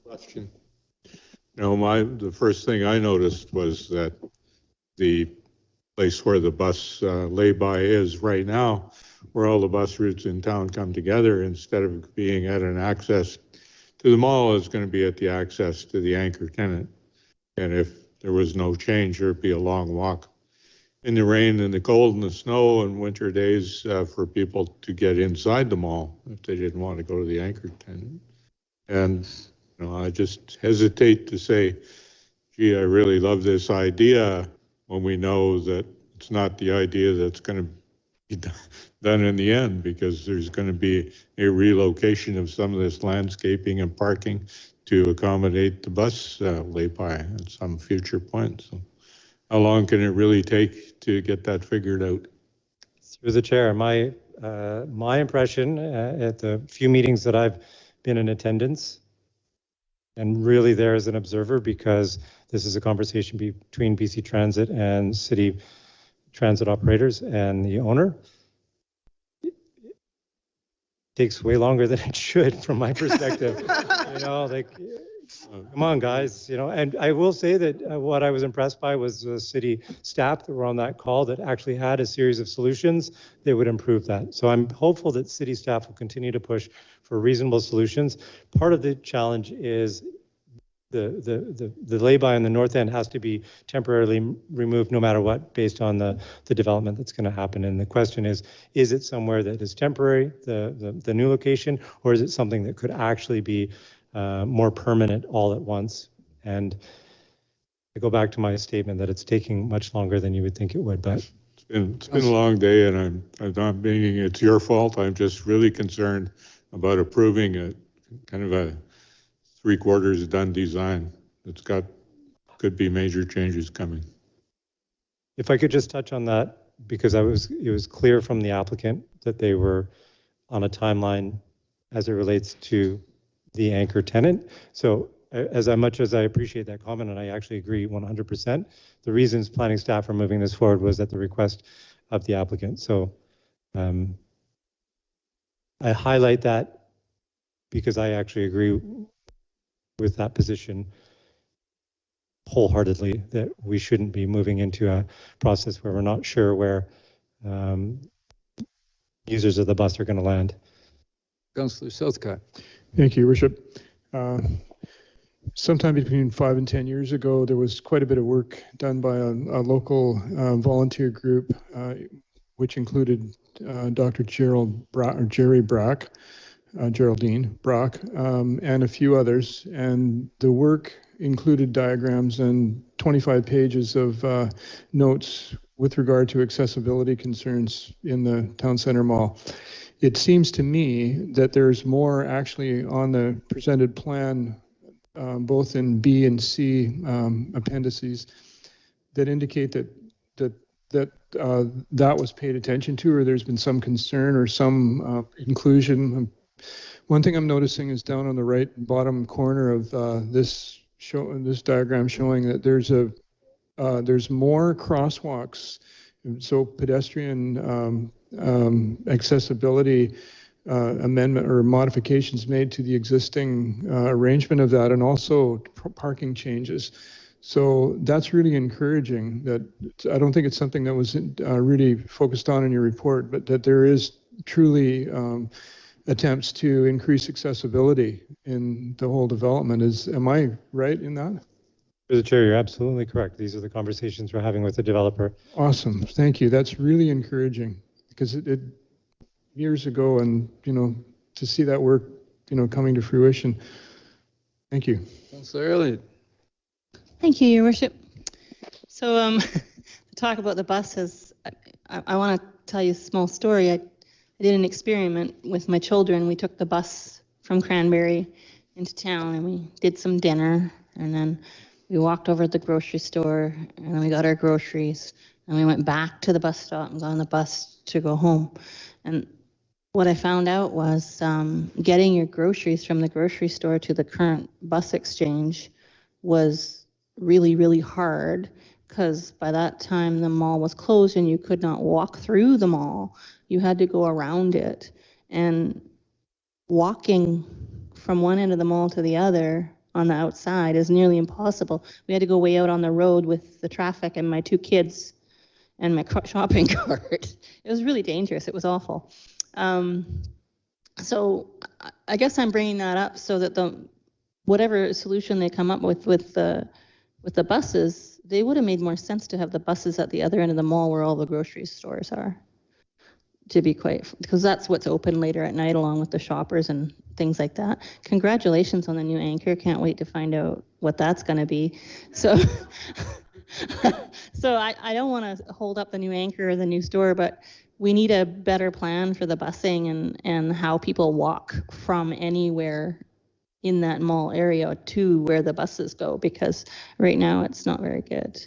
Question. No, the first thing I noticed was that the place where the bus lay-by is right now, where all the bus routes in town come together, instead of being at an access to the mall, is going to be at the access to the anchor tenant. And if there was no change, there'd be a long walk in the rain and the cold and the snow and winter days for people to get inside the mall if they didn't want to go to the anchor tenant. And you know, I just hesitate to say, gee, I really love this idea, when we know that it's not the idea that's going to be done in the end, because there's going to be a relocation of some of this landscaping and parking to accommodate the bus lay-by at some future point. So how long can it really take to get that figured out? Through the chair, my impression at the few meetings that I've been in attendance, and really there as an observer, because this is a conversation between BC Transit and city transit operators and the owner. It takes way longer than it should from my perspective. You know, like Come on, guys, and I will say that what I was impressed by was the city staff that were on that call that actually had a series of solutions that would improve that. So I'm hopeful that city staff will continue to push for reasonable solutions. Part of the challenge is the lay-by on the north end has to be temporarily removed no matter what, based on the development that's going to happen. And the question is it somewhere that is temporary, the new location, or is it something that could actually be more permanent all at once? And I go back to my statement that it's taking much longer than you would think it would, but it's been a long day, and I'm not meaning it's your fault. I'm just really concerned about approving a kind of a 3/4 done design. It's could be major changes coming. If I could just touch on that, because it was clear from the applicant that they were on a timeline as it relates to the anchor tenant. So as much as I appreciate that comment, and I actually agree 100%, the reasons planning staff are moving this forward was at the request of the applicant. So I highlight that because I actually agree with that position wholeheartedly, that we shouldn't be moving into a process where we're not sure where users of the bus are going to land. Councillor Southcott. Thank you, Your Worship. Sometime between 5 and 10 years ago, there was quite a bit of work done by a local volunteer group, which included Dr. Geraldine Brock, and a few others. And the work included diagrams and 25 pages of notes with regard to accessibility concerns in the town center mall. It seems to me that there's more actually on the presented plan, both in B and C appendices, that indicate that was paid attention to, or there's been some concern or some inclusion. One thing I'm noticing is down on the right bottom corner of this diagram, showing that there's more crosswalks, so pedestrian accessibility amendment or modifications made to the existing arrangement of that, and also parking changes. So that's really encouraging. That I don't think it's something that was really focused on in your report, but that there is truly attempts to increase accessibility in the whole development. Am I right in that? Through the chair, you're absolutely correct. These are the conversations we're having with the developer. Awesome, thank you. That's really encouraging, because it years ago, and to see that work coming to fruition. Thank you. Councillor Elliott. Thank you, Your Worship. So to talk about the buses, I want to tell you a small story. I did an experiment with my children. We took the bus from Cranberry into town, and we did some dinner, and then we walked over to the grocery store, and then we got our groceries, and we went back to the bus stop and got on the bus to go home. And what I found out was getting your groceries from the grocery store to the current bus exchange was really, really hard, because by that time the mall was closed and you could not walk through the mall. You had to go around it. And walking from one end of the mall to the other on the outside is nearly impossible. We had to go way out on the road with the traffic and my 2 kids and my shopping cart. It was really dangerous. It was awful. So I guess I'm bringing that up so that whatever solution they come up with the buses, they would have made more sense to have the buses at the other end of the mall where all the grocery stores are, to be quite, because that's what's open later at night along with the shoppers and things like that. Congratulations on the new anchor. Can't wait to find out what that's going to be. So so I don't want to hold up the new anchor or the new store, but we need a better plan for the busing and how people walk from anywhere in that mall area to where the buses go, because right now it's not very good.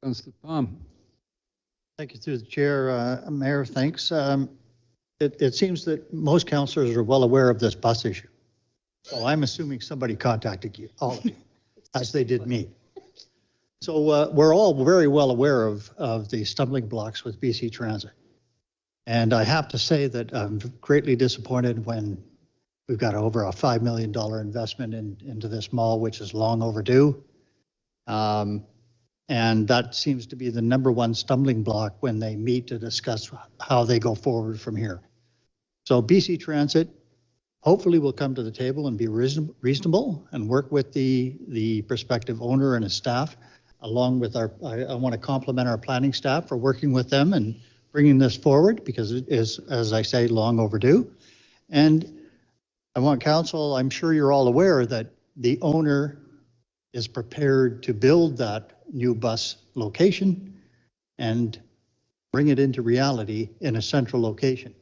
Councillor Palm. Thank you, through the chair. Mayor, thanks. It seems that most councillors are well aware of this bus issue. So I'm assuming somebody contacted you, all of you, as they did me. So we're all very well aware of the stumbling blocks with BC Transit. And I have to say that I'm greatly disappointed when We've got over a $5 million investment into this mall, which is long overdue. And that seems to be the #1 stumbling block when they meet to discuss how they go forward from here. So BC Transit hopefully will come to the table and be reasonable and work with the prospective owner and his staff, along with I want to compliment our planning staff for working with them and bringing this forward, because it is, as I say, long overdue. And I want council, I'm sure you're all aware that the owner is prepared to build that new bus location and bring it into reality in a central location.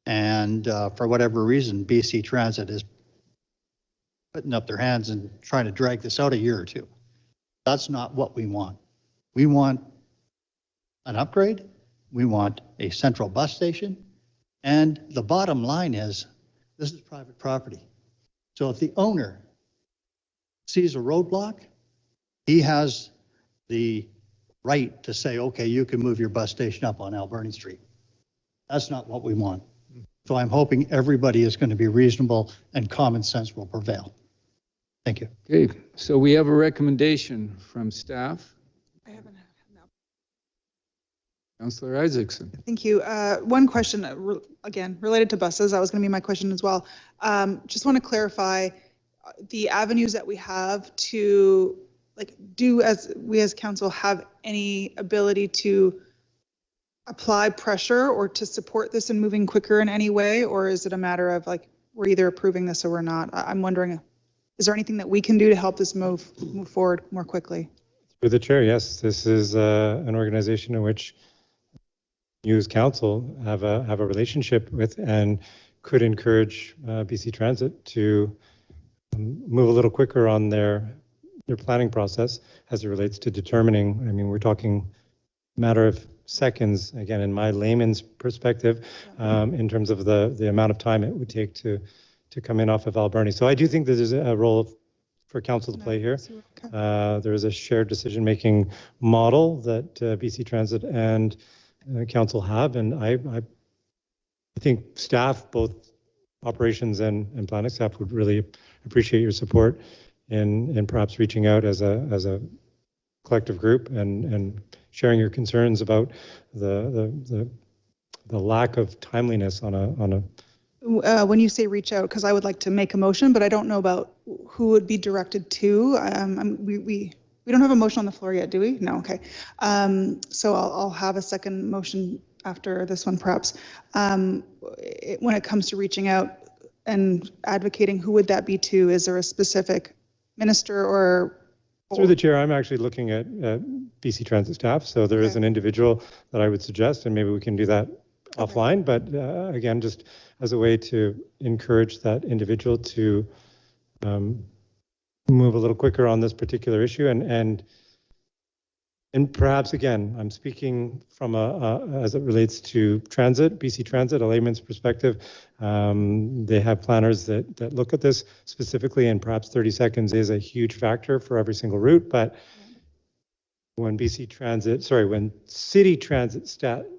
And for whatever reason, BC Transit is putting up their hands and trying to drag this out a year or two. That's not what we want. We want an upgrade. We want a central bus station. And the bottom line is, this is private property. So if the owner sees a roadblock, he has the right to say, okay, you can move your bus station up on Alberni Street. That's not what we want. So I'm hoping everybody is going to be reasonable and common sense will prevail. Thank you. Okay, so we have a recommendation from staff. I haven't had no. Councillor Isakson. Thank you. One question, again, related to buses. That was going to be my question as well. Just want to clarify the avenues that we have to, like, we as council have any ability to apply pressure or to support this in moving quicker in any way? Or is it a matter of, like, we're either approving this or we're not? I'm wondering, is there anything that we can do to help this move forward more quickly? Through the chair, yes. This is an organization in which you as council have a relationship with and could encourage BC Transit to move a little quicker on their planning process as it relates to determining. I mean, we're talking matter of seconds, again, in my layman's perspective, in terms of the amount of time it would take to come in off of Alberni. So I do think that there's a role for council to play here. There is a shared decision-making model that BC Transit and council have, and I think staff, both operations and planning staff, would really appreciate your support in perhaps reaching out as a collective group and sharing your concerns about the lack of timeliness on a. When you say reach out, because I would like to make a motion, but I don't know about who would be directed to. We don't have a motion on the floor yet, do we? No, okay. So I'll have a second motion after this one, perhaps. When it comes to reaching out and advocating, who would that be to? Is there a specific minister or? Through the chair, I'm actually looking at BC Transit staff. So there is an individual that I would suggest, and maybe we can do that offline. But again, just as a way to encourage that individual to move a little quicker on this particular issue, and perhaps again, I'm speaking from as it relates to transit, BC Transit, a layman's perspective. They have planners that look at this specifically, and perhaps 30 seconds is a huge factor for every single route. But when when city transit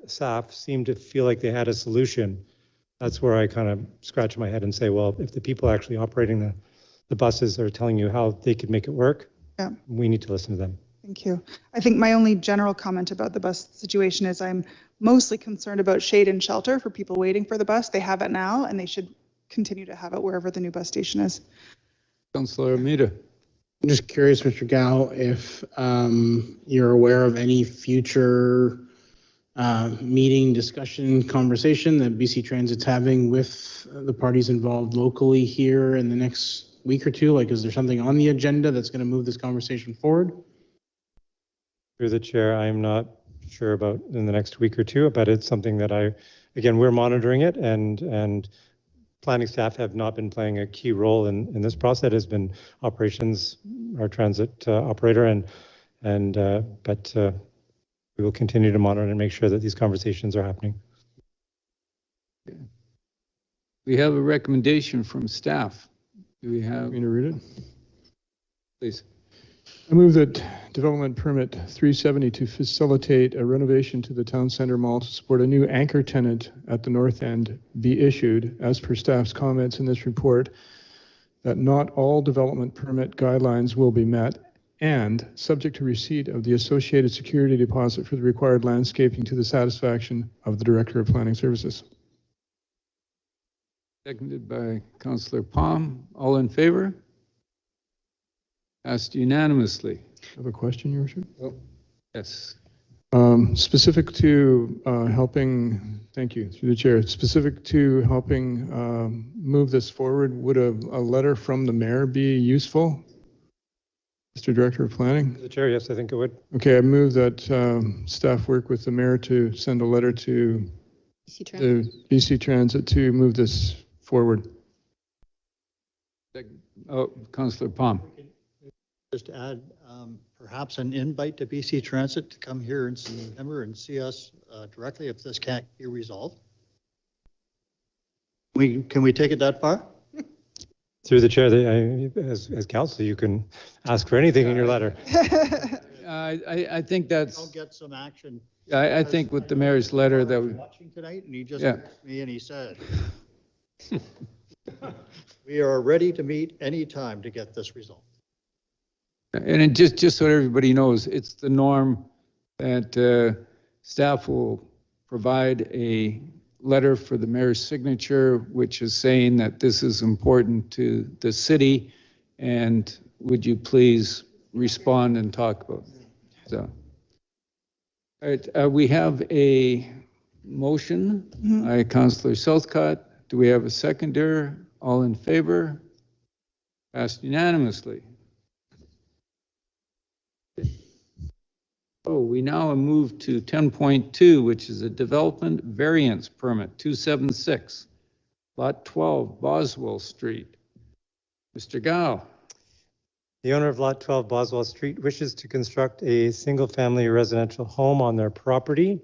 staff seem to feel like they had a solution, that's where I kind of scratch my head and say, well, if the people actually operating the buses are telling you how they could make it work, we need to listen to them. Thank you. I think my only general comment about the bus situation is I'm mostly concerned about shade and shelter for people waiting for the bus. They have it now, and they should continue to have it wherever the new bus station is. Councillor Amita. I'm just curious, Mr. Gao, if you're aware of any future meeting, discussion, conversation that BC Transit's having with the parties involved locally here in the next week or two. Like, is there something on the agenda that's going to move this conversation forward? Through the chair, I'm not sure about in the next week or two, but it's something that again, we're monitoring it, and planning staff have not been playing a key role in this process. It has been operations, our transit operator, but we will continue to monitor and make sure that these conversations are happening. We have a recommendation from staff. Do we have? Me to read it? Please. I move that development permit 370 to facilitate a renovation to the town center mall to support a new anchor tenant at the north end be issued, as per staff's comments in this report, that not all development permit guidelines will be met, and subject to receipt of the associated security deposit for the required landscaping to the satisfaction of the Director of Planning Services. Seconded by Councillor Palm. All in favor? Passed unanimously. I have a question, Your Worship. Yes. Specific to helping, thank you, through the chair, specific to helping move this forward, would a letter from the mayor be useful? Mr. Director of Planning? The chair, yes, I think it would. Okay, I move that staff work with the mayor to send a letter to the BC Transit to move this forward. Oh, Councillor Palm. Just to add, perhaps an invite to BC Transit to come here in September and see us directly if this can't be resolved. Can we take it that far? Through the chair, as council, you can ask for anything in your letter. I think that's. I'll get some action. I think with the mayor's letter that we. Watching tonight, and he just asked me and he said, we are ready to meet any time to get this resolved. And it just so everybody knows, it's the norm that staff will provide a letter for the mayor's signature, which is saying that this is important to the city, and would you please respond and talk about it? So, all right, we have a motion by Councillor Southcott. Do we have a seconder? All in favor? Passed unanimously. Oh, we now move to 10.2, which is a development variance permit, 276, Lot 12, Boswell Street. Mr. Gao. The owner of Lot 12 Boswell Street wishes to construct a single-family residential home on their property.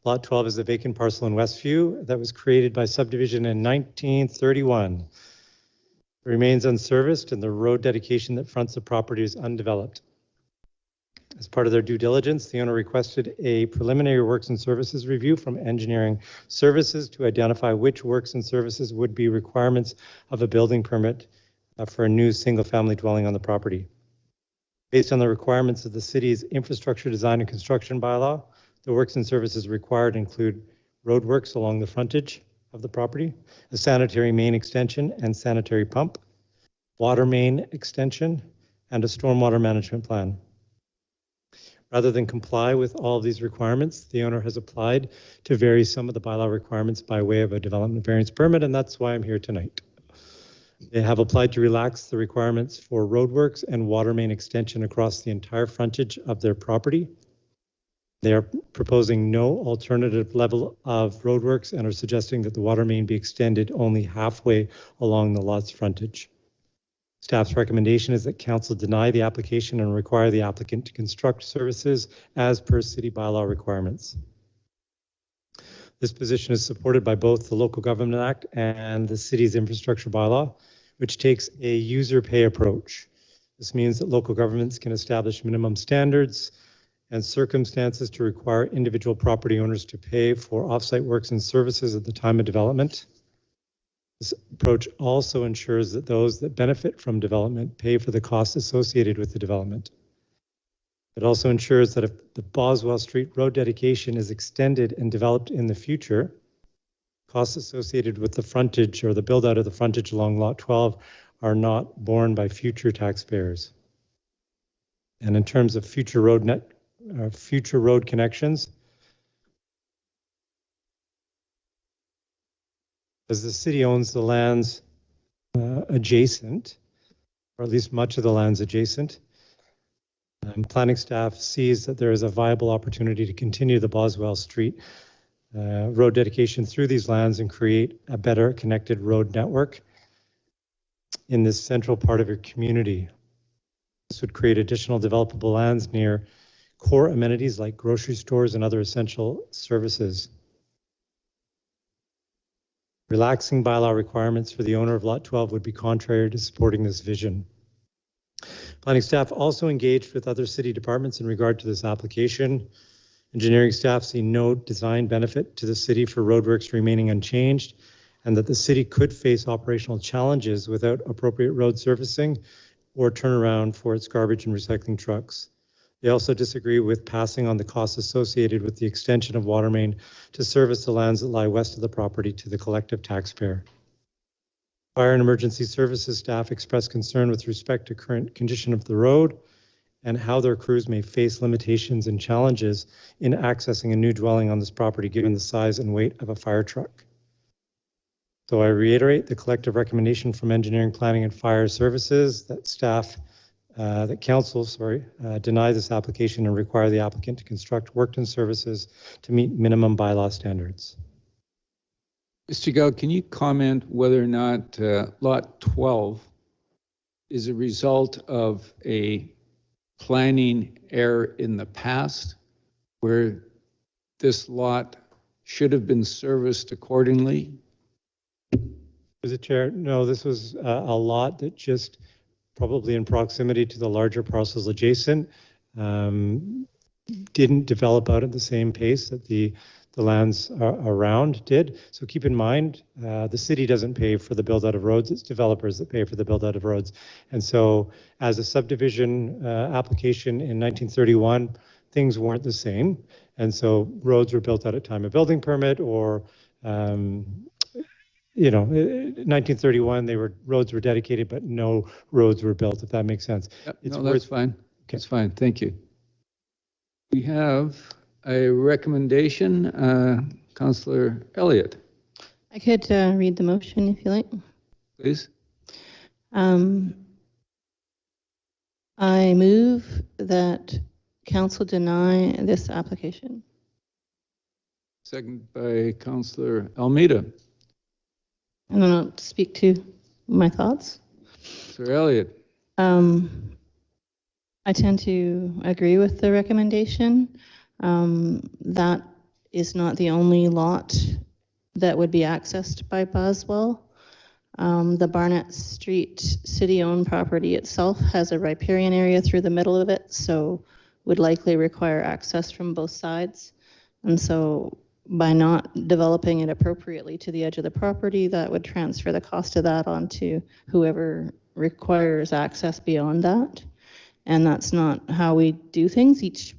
Lot 12 is a vacant parcel in Westview that was created by subdivision in 1931. It remains unserviced, and the road dedication that fronts the property is undeveloped. As part of their due diligence, the owner requested a preliminary works and services review from engineering services to identify which works and services would be requirements of a building permit for a new single-family dwelling on the property. Based on the requirements of the city's infrastructure design and construction bylaw, the works and services required include roadworks along the frontage of the property, a sanitary main extension and sanitary pump, water main extension, and a stormwater management plan. Rather than comply with all of these requirements, the owner has applied to vary some of the bylaw requirements by way of a development variance permit, and that's why I'm here tonight. They have applied to relax the requirements for roadworks and water main extension across the entire frontage of their property. They are proposing no alternative level of roadworks and are suggesting that the water main be extended only halfway along the lot's frontage. Staff's recommendation is that council deny the application and require the applicant to construct services as per city bylaw requirements. This position is supported by both the Local Government Act and the city's infrastructure bylaw, which takes a user pay approach. This means that local governments can establish minimum standards and circumstances to require individual property owners to pay for offsite works and services at the time of development. This approach also ensures that those that benefit from development pay for the costs associated with the development. It also ensures that if the Boswell Street road dedication is extended and developed in the future, costs associated with the frontage or the build out of the frontage along Lot 12 are not borne by future taxpayers. And in terms of future road connections, as the city owns the lands adjacent, or at least much of the lands adjacent, planning staff sees that there is a viable opportunity to continue the Boswell Street road dedication through these lands and create a better connected road network in this central part of your community. This would create additional developable lands near core amenities like grocery stores and other essential services. Relaxing bylaw requirements for the owner of Lot 12 would be contrary to supporting this vision. Planning staff also engaged with other city departments in regard to this application. Engineering staff see no design benefit to the city for roadworks remaining unchanged, and that the city could face operational challenges without appropriate road surfacing or turnaround for its garbage and recycling trucks. They also disagree with passing on the costs associated with the extension of water main to service the lands that lie west of the property to the collective taxpayer. Fire and emergency services staff expressed concern with respect to current condition of the road and how their crews may face limitations and challenges in accessing a new dwelling on this property given the size and weight of a fire truck. So I reiterate the collective recommendation from Engineering, Planning and Fire Services that council deny this application and require the applicant to construct work and services to meet minimum bylaw standards. Mr. Gao, can you comment whether or not Lot 12 is a result of a planning error in the past where this lot should have been serviced accordingly? Mr. Chair, no, this was a lot that just probably in proximity to the larger parcels adjacent didn't develop out at the same pace that the lands around did. So keep in mind, the city doesn't pay for the build out of roads, it's developers that pay for the build out of roads. And so as a subdivision application in 1931, things weren't the same. And so roads were built out at time of building permit or, 1931, roads were dedicated, but no roads were built, if that makes sense. Yep, that's fine. Okay. That's fine. Thank you. We have a recommendation, Councillor Elliott. I could read the motion if you like. Please. I move that council deny this application. Second by Councillor Almeida. I don't know, to speak to my thoughts. Sir Elliott. I tend to agree with the recommendation. That is not the only lot that would be accessed by Boswell. The Barnett Street city-owned property itself has a riparian area through the middle of it, so would likely require access from both sides. And so by not developing it appropriately to the edge of the property, that would transfer the cost of that onto whoever requires access beyond that. And that's not how we do things. Each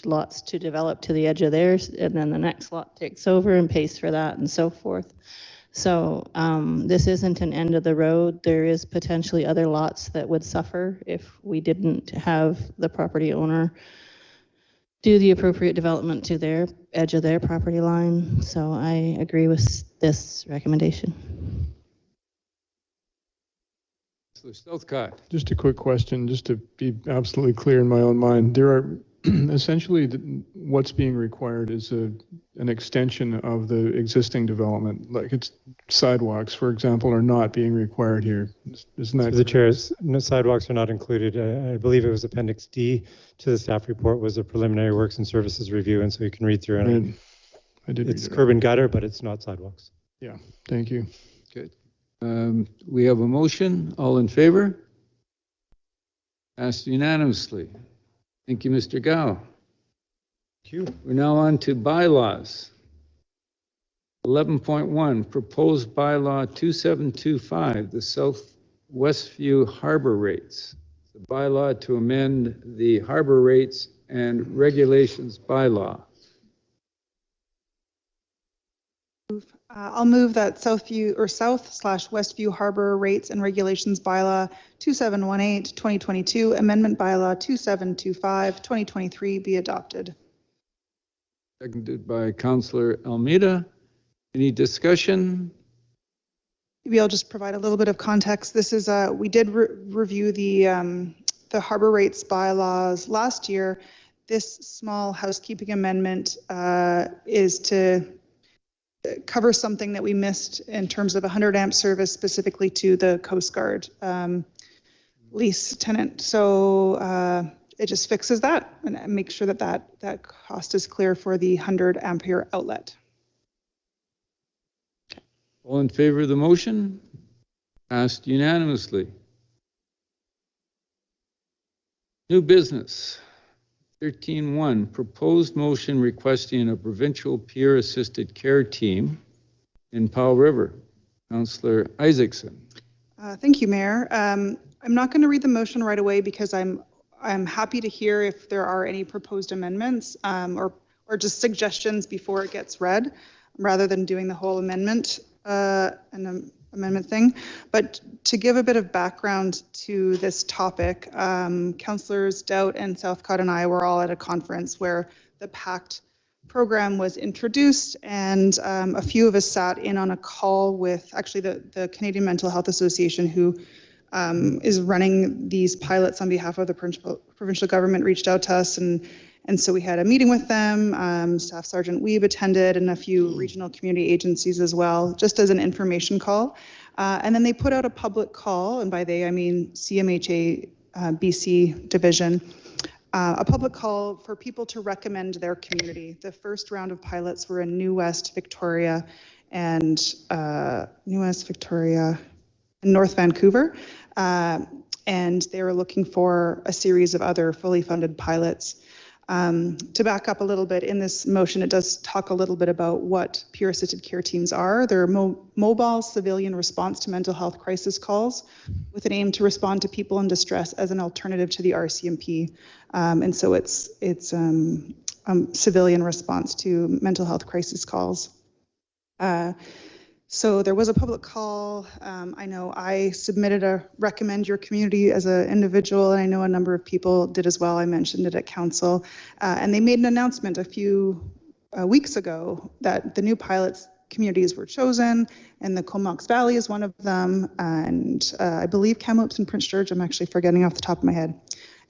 lot's to develop to the edge of theirs, and then the next lot takes over and pays for that and so forth. So this isn't an end of the road. There is potentially other lots that would suffer if we didn't have the property owner do the appropriate development to their edge of their property line. So I agree with this recommendation. Southcott. Just a quick question, just to be absolutely clear in my own mind. There are essentially what's being required is an extension of the existing development. Like it's sidewalks, for example, are not being required here. Isn't that? The chairs, no sidewalks are not included. I believe it was Appendix D to the staff report was a preliminary works and services review, and so you can read through it. I did. It's curb and gutter, but it's not sidewalks. Yeah, thank you. Good. We have a motion. All in favor? Passed unanimously. Thank you, Mr. Gao. Thank you. We're now on to bylaws. 11.1, proposed bylaw 2725, the South Westview Harbour rates. The bylaw to amend the Harbour rates and regulations bylaw. I'll move that South/Westview Harbour Rates and Regulations Bylaw 2718/2022, Amendment Bylaw 2725/2023 be adopted. Seconded by Councillor Almeida. Any discussion? Maybe I'll just provide a little bit of context. This is we did review the Harbour Rates bylaws last year. This small housekeeping amendment is to cover something that we missed in terms of 100 amp service specifically to the Coast Guard lease tenant. So it just fixes that and makes sure that that cost is clear for the 100 ampere outlet. All in favor of the motion? Passed unanimously. New business. 13.1, proposed motion requesting a provincial peer-assisted care team in Powell River. Councillor Isakson. Thank you, Mayor. I'm not going to read the motion right away because I'm happy to hear if there are any proposed amendments or just suggestions before it gets read, rather than doing the whole amendment amendment thing. But to give a bit of background to this topic, Councillors Doubt and Southcott and I were all at a conference where the PACT program was introduced, and a few of us sat in on a call with actually the Canadian Mental Health Association, who is running these pilots on behalf of the provincial government, reached out to us, and so we had a meeting with them. Staff Sergeant Weeb attended, and a few regional community agencies as well, just as an information call. And then they put out a public call, and by they I mean CMHA BC division, a public call for people to recommend their community. The first round of pilots were in New West Victoria and North Vancouver, and they were looking for a series of other fully funded pilots. To back up a little bit, in this motion, it does talk a little bit about what peer-assisted care teams are. They're mobile civilian response to mental health crisis calls with an aim to respond to people in distress as an alternative to the RCMP. And so it's civilian response to mental health crisis calls. So there was a public call. I know I submitted a recommend your community as an individual, and I know a number of people did as well. I mentioned it at council, and they made an announcement a few weeks ago that the new pilots communities were chosen, and the Comox Valley is one of them, and I believe Kamloops and Prince George. I'm actually forgetting off the top of my head.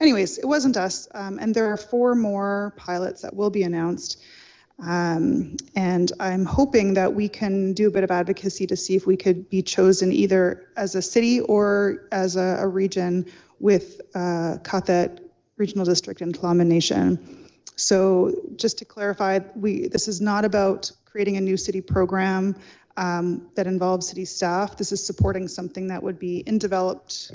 Anyways, it wasn't us, and there are 4 more pilots that will be announced. And I'm hoping that we can do a bit of advocacy to see if we could be chosen either as a city or as a region with qathet Regional District in Tla'amin Nation. So just to clarify, this is not about creating a new city program that involves city staff. This is supporting something that would be developed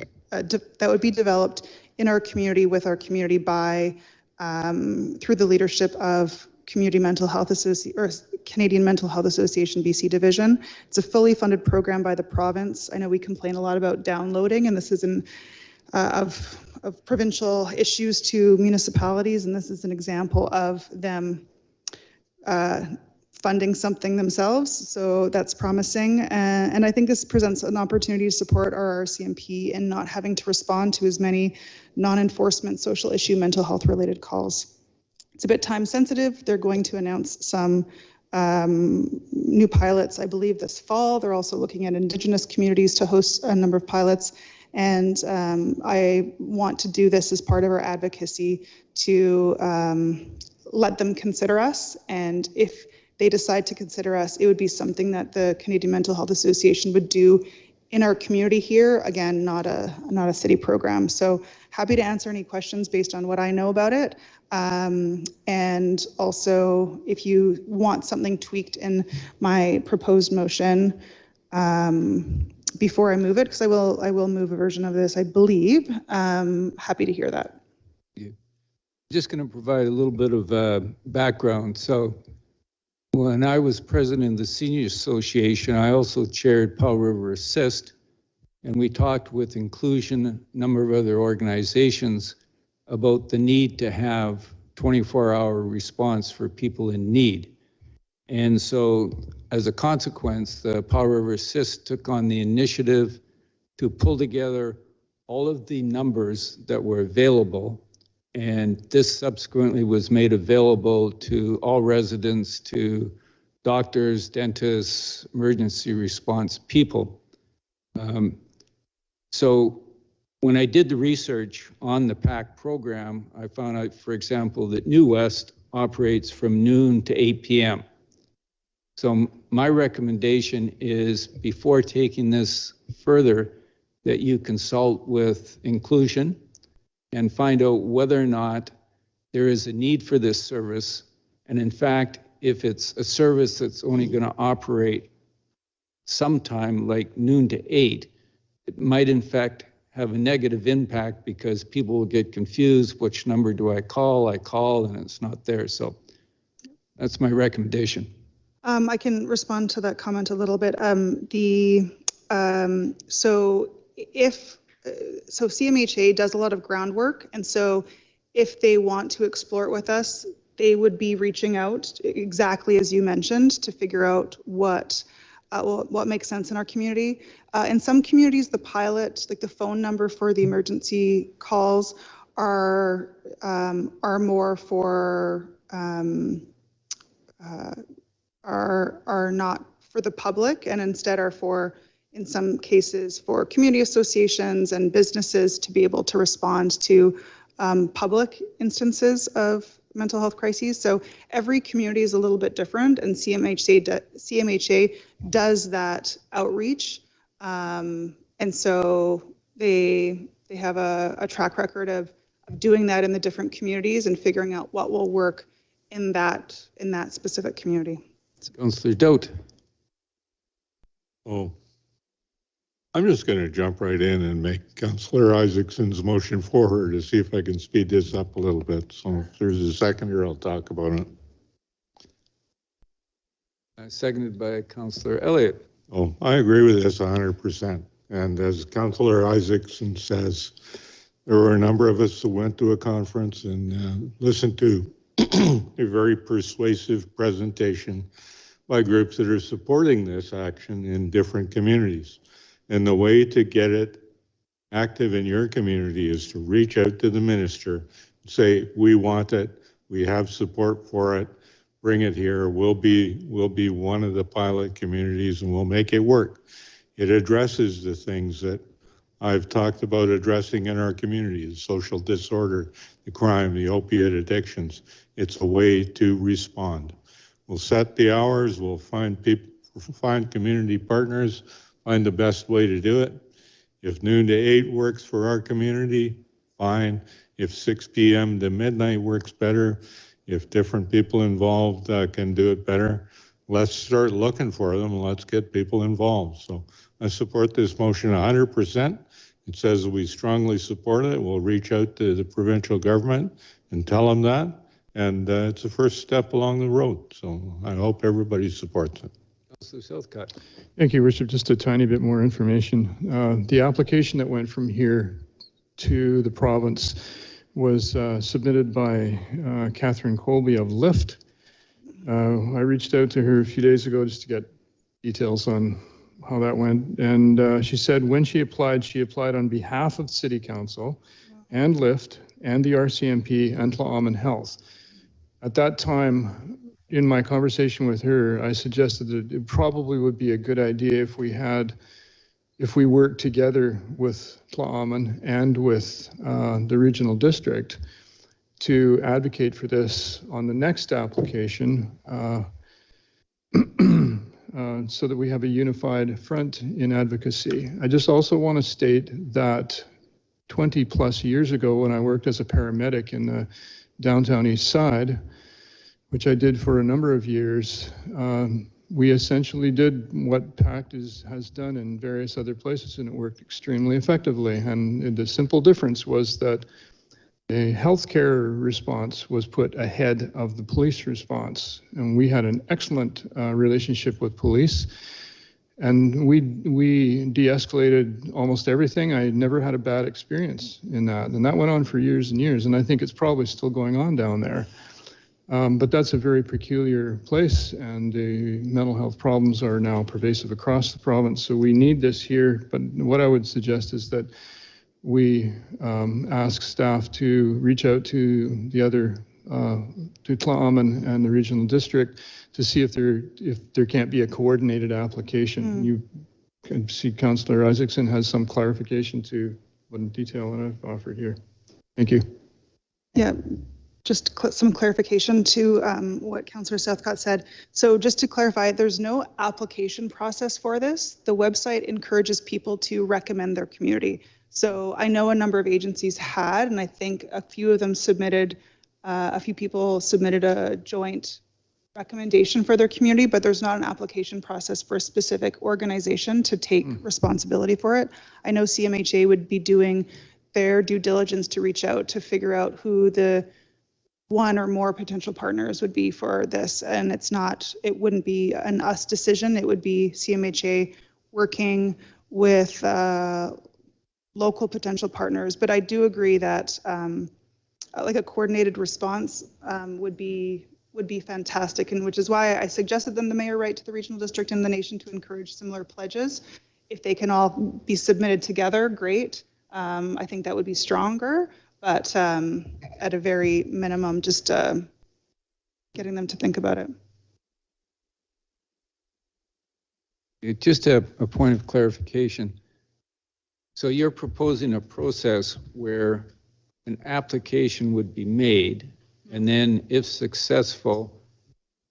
in our community with our community by through the leadership of Community Mental Health Association or Canadian Mental Health Association BC Division. It's a fully funded program by the province. I know we complain a lot about downloading, and this is of provincial issues to municipalities, and this is an example of them funding something themselves. So that's promising, and I think this presents an opportunity to support our RCMP in not having to respond to as many non-enforcement social issue mental health related calls. It's a bit time sensitive. They're going to announce some new pilots, I believe, this fall. They're also looking at Indigenous communities to host a number of pilots. And I want to do this as part of our advocacy to let them consider us. And if they decide to consider us, it would be something that the Canadian Mental Health Association would do in our community here. Again, not a city program. So happy to answer any questions based on what I know about it. And also, if you want something tweaked in my proposed motion before I move it, because I will move a version of this, I believe, happy to hear that. I'm just going to provide a little bit of background. So when I was president of the Senior Association, I also chaired Powell River Assist, and we talked with Inclusion, a number of other organizations, about the need to have 24-hour response for people in need. And so as a consequence, the Powell River Assist took on the initiative to pull together all of the numbers that were available, and this subsequently was made available to all residents, to doctors, dentists, emergency response people. So when I did the research on the PACT program, I found out, for example, that New West operates from noon to 8 p.m. So my recommendation is, before taking this further, that you consult with Inclusion and find out whether or not there is a need for this service. And in fact, if it's a service that's only going to operate sometime like noon to 8, it might in fact have a negative impact because people will get confused. Which number do I call? I call and it's not there. So that's my recommendation. I can respond to that comment a little bit. So CMHA does a lot of groundwork, and so if they want to explore it with us, they would be reaching out exactly as you mentioned to figure out what makes sense in our community. In some communities, the pilot, like the phone number for the emergency calls, are more for are not for the public, and instead are for, in some cases, for community associations and businesses to be able to respond to public instances of mental health crises. So every community is a little bit different, and CMHA does that outreach. And so they have a track record of doing that in the different communities and figuring out what will work in that specific community. Councillor Doat. Oh, I'm just going to jump right in and make Councillor Isakson's motion for her to see if I can speed this up a little bit. So if there's a second here, I'll talk about it. Seconded by Councillor Elliott. Oh, I agree with this 100%. And as Councillor Isakson says, there were a number of us who went to a conference and listened to a very persuasive presentation by groups that are supporting this action in different communities. And the way to get it active in your community is to reach out to the minister and say, we want it, we have support for it, bring it here, we'll be one of the pilot communities and we'll make it work. It addresses the things that I've talked about addressing in our community, the social disorder, the crime, the opiate addictions. It's a way to respond. We'll set the hours, we'll find people, find community partners, find the best way to do it. If noon to 8 works for our community, fine. If 6 p.m. to midnight works better, if different people involved can do it better, let's start looking for them and let's get people involved. So I support this motion 100%. It says that we strongly support it. We'll reach out to the provincial government and tell them that. And it's the first step along the road. So I hope everybody supports it. Councillor Southcott. Thank you, Richard. Just a tiny bit more information. The application that went from here to the province was submitted by Catherine Colby of LIFT. I reached out to her a few days ago just to get details on how that went. And she said when she applied on behalf of City Council and LIFT and the RCMP and Tla'amin Health. At that time, in my conversation with her, I suggested that it probably would be a good idea if we worked together with Tla'amin and with the regional district to advocate for this on the next application so that we have a unified front in advocacy. I just also want to state that 20 plus years ago when I worked as a paramedic in the downtown east side, which I did for a number of years, we essentially did what PACT has done in various other places, and it worked extremely effectively. And the simple difference was that a healthcare response was put ahead of the police response. And we had an excellent relationship with police. And we de-escalated almost everything. I never had a bad experience in that. And that went on for years and years. And I think it's probably still going on down there. But that's a very peculiar place, and the mental health problems are now pervasive across the province. So we need this here. But what I would suggest is that we ask staff to reach out to the other, to Tla'amin and the regional district to see if there can't be a coordinated application. You can see Councillor Isakson has some clarification to what detail that I've offered here. Thank you. Yeah. Just some clarification to what Councillor Southcott said. So just to clarify, there's no application process for this. The website encourages people to recommend their community. So I know a number of agencies had, and I think a few of them submitted, a few people submitted a joint recommendation for their community, but there's not an application process for a specific organization to take responsibility for it. I know CMHA would be doing their due diligence to reach out to figure out who the one or more potential partners would be for this. And it wouldn't be an us decision. It would be CMHA working with local potential partners. But I do agree that like a coordinated response would be fantastic, and which is why I suggested them the mayor write to the regional district and the nation to encourage similar pledges. If they can all be submitted together, great. I think that would be stronger, but at a very minimum, just getting them to think about it. Just a point of clarification. So you're proposing a process where an application would be made, and then if successful,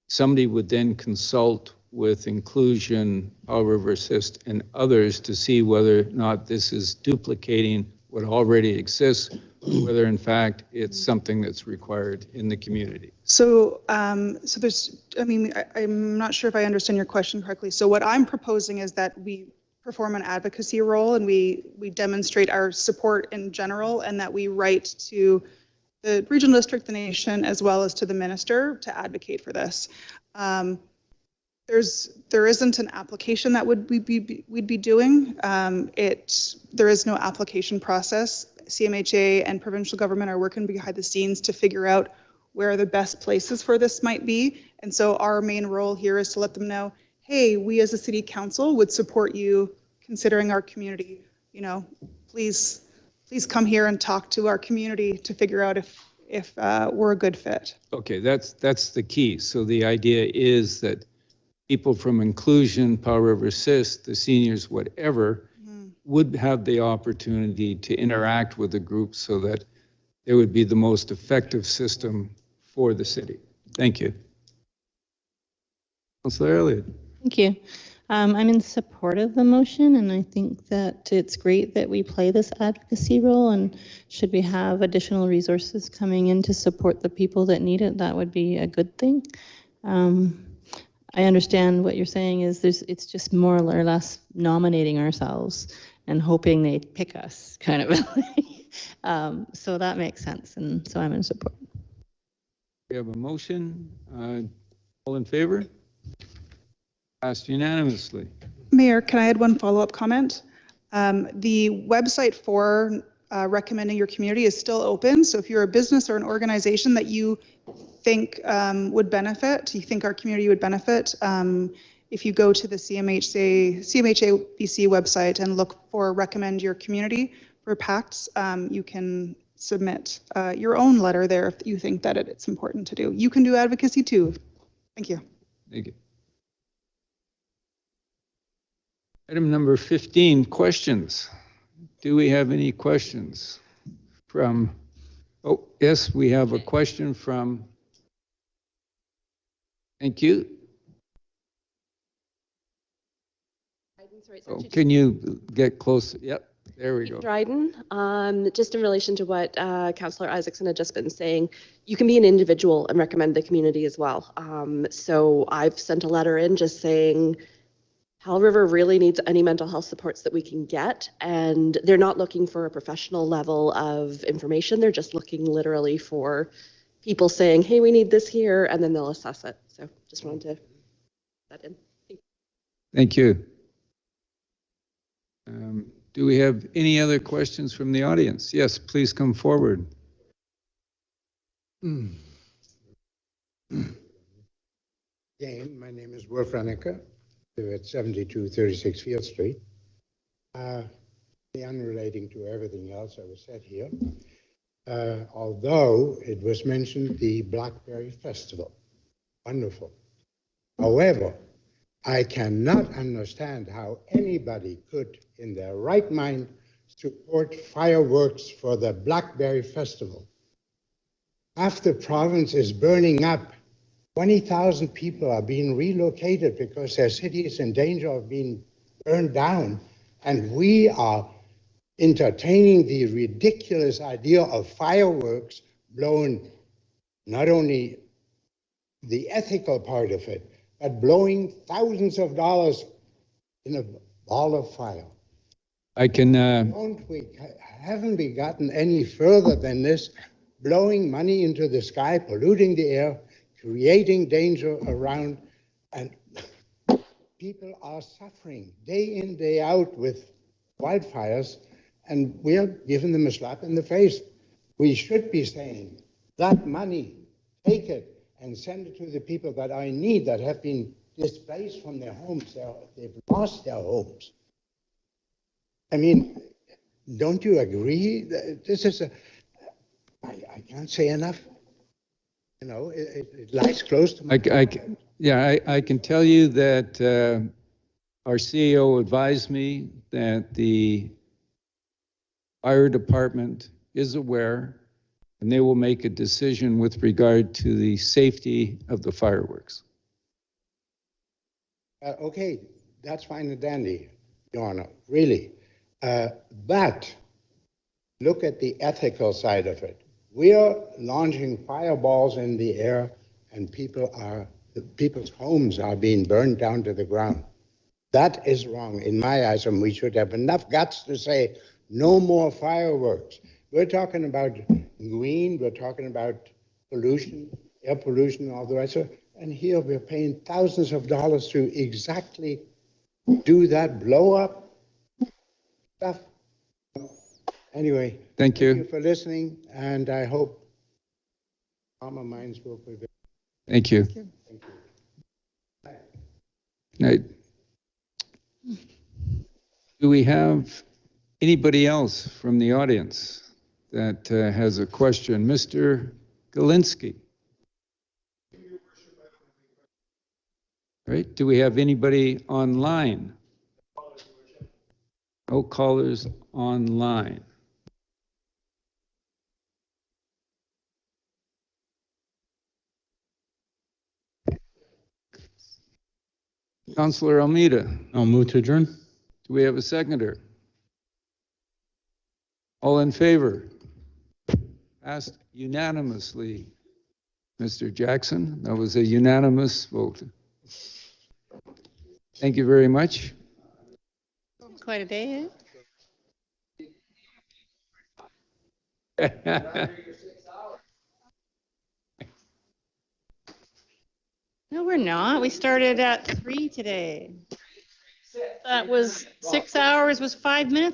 somebody would then consult with Inclusion, Powell River Assist, and others to see whether or not this is duplicating what already exists, whether in fact it's something that's required in the community. So, so there's, I mean, I'm not sure if I understand your question correctly. So what I'm proposing is that we perform an advocacy role and we demonstrate our support in general, and that we write to the regional district, the nation, as well as to the minister to advocate for this. There isn't an application that we'd be doing. There is no application process. CMHA and provincial government are working behind the scenes to figure out where the best places for this might be. And so our main role here is to let them know, hey, we as a city council would support you considering our community. You know, please come here and talk to our community to figure out if we're a good fit. Okay, that's the key. So the idea is that people from Inclusion, Powell River Assist, the seniors, whatever, would have the opportunity to interact with the group so that it would be the most effective system for the city. Thank you. Councillor Elliott. Thank you. I'm in support of the motion, and I think that it's great that we play this advocacy role, and should we have additional resources coming in to support the people that need it, that would be a good thing. I understand what you're saying is it's just more or less nominating ourselves and hoping they pick us, kind of. So that makes sense, and so I'm in support. We have a motion. All in favor? Passed unanimously. Mayor, can I add one follow-up comment? The website for recommending your community is still open. So if you're a business or an organization that you think would benefit, you think our community would benefit, if you go to the CMHA BC website and look for recommend your community for PACTs, you can submit your own letter there if you think that it's important to do. You can do advocacy too. Thank you. Thank you. Item number 15, questions. Do we have any questions from, oh, yes, we have a question from, thank you. Oh, can you get close? Yep, there we go. Dryden, just in relation to what Councillor Isakson had just been saying, you can be an individual and recommend the community as well. So I've sent a letter in just saying, Powell River really needs any mental health supports that we can get, and they're not looking for a professional level of information. They're just looking literally for people saying, hey, we need this here, and then they'll assess it. So just wanted to put that in. Thank you. Do we have any other questions from the audience? Yes, please come forward. Again, my name is Wolf Rannecker. At 7236 Field Street. Unrelating to everything else that was said here, although it was mentioned the Blackberry Festival. Wonderful. However, I cannot understand how anybody could, in their right mind, support fireworks for the Blackberry Festival. Half the province is burning up. 20,000 people are being relocated because their city is in danger of being burned down. And we are entertaining the ridiculous idea of fireworks blown not only the ethical part of it, but blowing thousands of dollars in a ball of fire. I can, Haven't we gotten any further than this? Blowing money into the sky, polluting the air, creating danger around, and people are suffering day in, day out with wildfires, and we are giving them a slap in the face. We should be saying, that money, take it and send it to the people that are in need, that have been displaced from their homes. They've lost their homes. I mean, don't you agree? This is I can't say enough. You know, it lies close to my heart. I can tell you that our CEO advised me that the fire department is aware and they will make a decision with regard to the safety of the fireworks. Okay, that's fine and dandy, Your Honor, really. But look at the ethical side of it. We are launching fireballs in the air, and people's homes are being burned down to the ground. That is wrong in my eyes, and we should have enough guts to say no more fireworks. We're talking about green, we're talking about pollution, air pollution, and all the rest of it. And here we're paying thousands of dollars to exactly do that, blow up stuff. Anyway, thank you for listening, and I hope calmer minds will prevail. Thank you. Thank you. Night. Do we have anybody else from the audience that has a question? Mr. Galinsky. Right, do we have anybody online? No callers online. Councillor Almeida. I'll move to adjourn. Do we have a seconder? All in favor? Passed unanimously. Mr. Jackson, that was a unanimous vote. Thank you very much. Quite a day, eh? No, we're not. We started at 3 today. That was 6 hours, was 5 minutes.